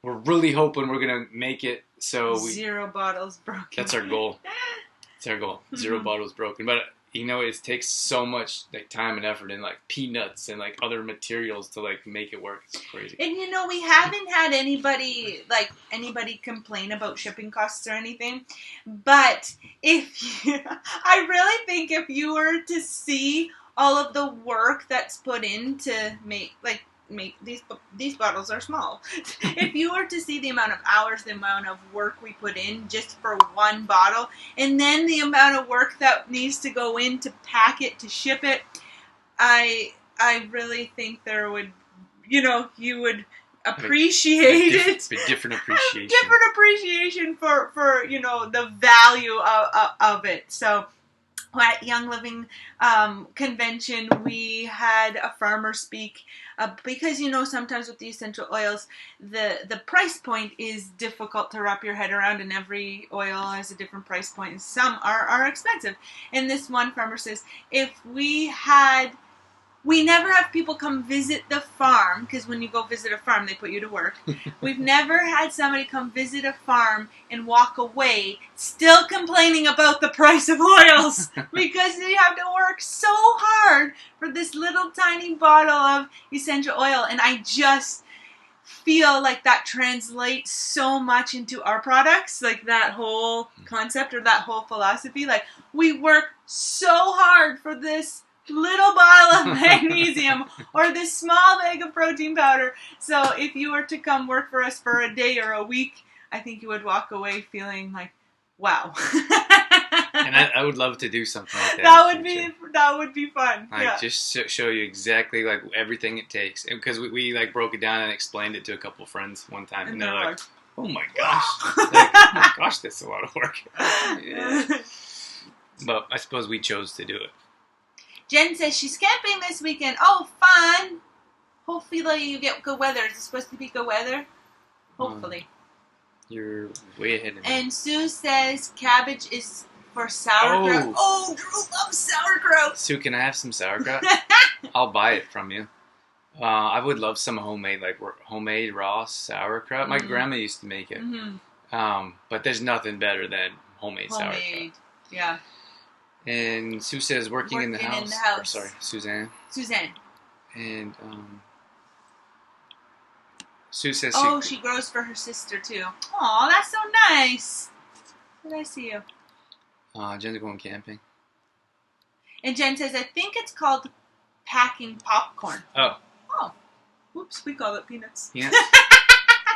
really hoping we're gonna make it. So 0 bottles broken. That's our goal. It's our goal. 0 bottles broken. But it takes so much like time and effort and like peanuts and like other materials to like make it work. It's crazy. And we haven't had anybody complain about shipping costs or anything. But I really think if you were to see all of the work that's put in to make these bottles are small. If you were to see the amount of hours, the amount of work we put in just for one bottle, and then the amount of work that needs to go in to pack it, to ship it, I really think there would, you would appreciate it. A different appreciation. Different appreciation for the value of it. So at Young Living convention, we had a farmer speak because sometimes with the essential oils, the price point is difficult to wrap your head around, and every oil has a different price point, and some are expensive. And this one farmer says, if we had We never have people come visit the farm, because when you go visit a farm, they put you to work. We've never had somebody come visit a farm and walk away still complaining about the price of oils because they have to work so hard for this little tiny bottle of essential oil. And I just feel like that translates so much into our products, like that whole concept or that whole philosophy. Like, we work so hard for this little bottle of magnesium or this small bag of protein powder. So if you were to come work for us for a day or a week, I think you would walk away feeling like, wow. And I would love to do something like that. That would be fun. Like, just show you exactly like everything it takes, because we like broke it down and explained it to a couple friends one time, and they're like, "Oh my gosh, like, oh my gosh, that's a lot of work." Yeah. But I suppose we chose to do it. Jen says she's camping this weekend. Oh, fun! Hopefully you get good weather. Is it supposed to be good weather? Hopefully. You're way ahead of me. And Sue says cabbage is for sauerkraut. Oh, Drew loves sauerkraut. Sue, can I have some sauerkraut? I'll buy it from you. I would love some homemade raw sauerkraut. My grandma used to make it. Mm-hmm. But there's nothing better than homemade sauerkraut. Yeah. And Sue says working in the house. Or, sorry, Suzanne. And Sue says she grows for her sister too. Aw, that's so nice. Did I see you? Jen's going camping. And Jen says, I think it's called packing popcorn. Oh. Whoops, we call it peanuts. Peanuts?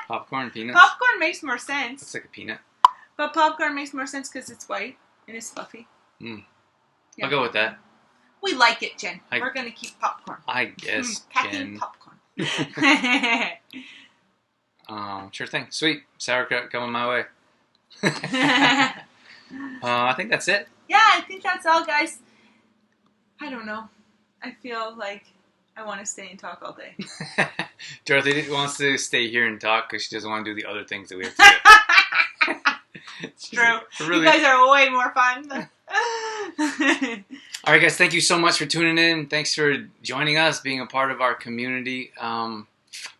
Popcorn, peanuts? Popcorn makes more sense. It's like a peanut. But popcorn makes more sense because it's white and it's fluffy. Yeah. I'll go with that. We like it, Jen. We're going to keep popcorn. I guess, Packing popcorn. Sure thing. Sweet. Sauerkraut coming my way. I think that's it. Yeah, I think that's all, guys. I don't know. I feel like I want to stay and talk all day. Dorothy wants to stay here and talk because she doesn't want to do the other things that we have to do. It's true. Really... You guys are way more fun. All right, guys. Thank you so much for tuning in. Thanks for joining us, being a part of our community.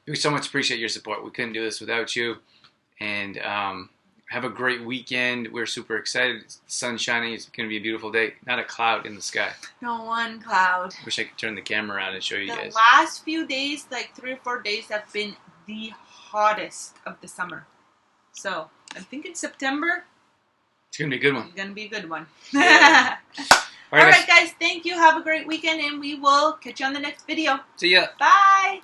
We so much appreciate your support. We couldn't do this without you. And have a great weekend. We're super excited. The sun's shining. It's going to be a beautiful day. Not a cloud in the sky. No one cloud. Wish I could turn the camera around and show you guys. The last few days, like 3 or 4 days, have been the hottest of the summer. So I'm thinking September. It's going to be a good one. It's going to be a good one. Yeah. All right, guys. Thank you. Have a great weekend, and we will catch you on the next video. See ya. Bye.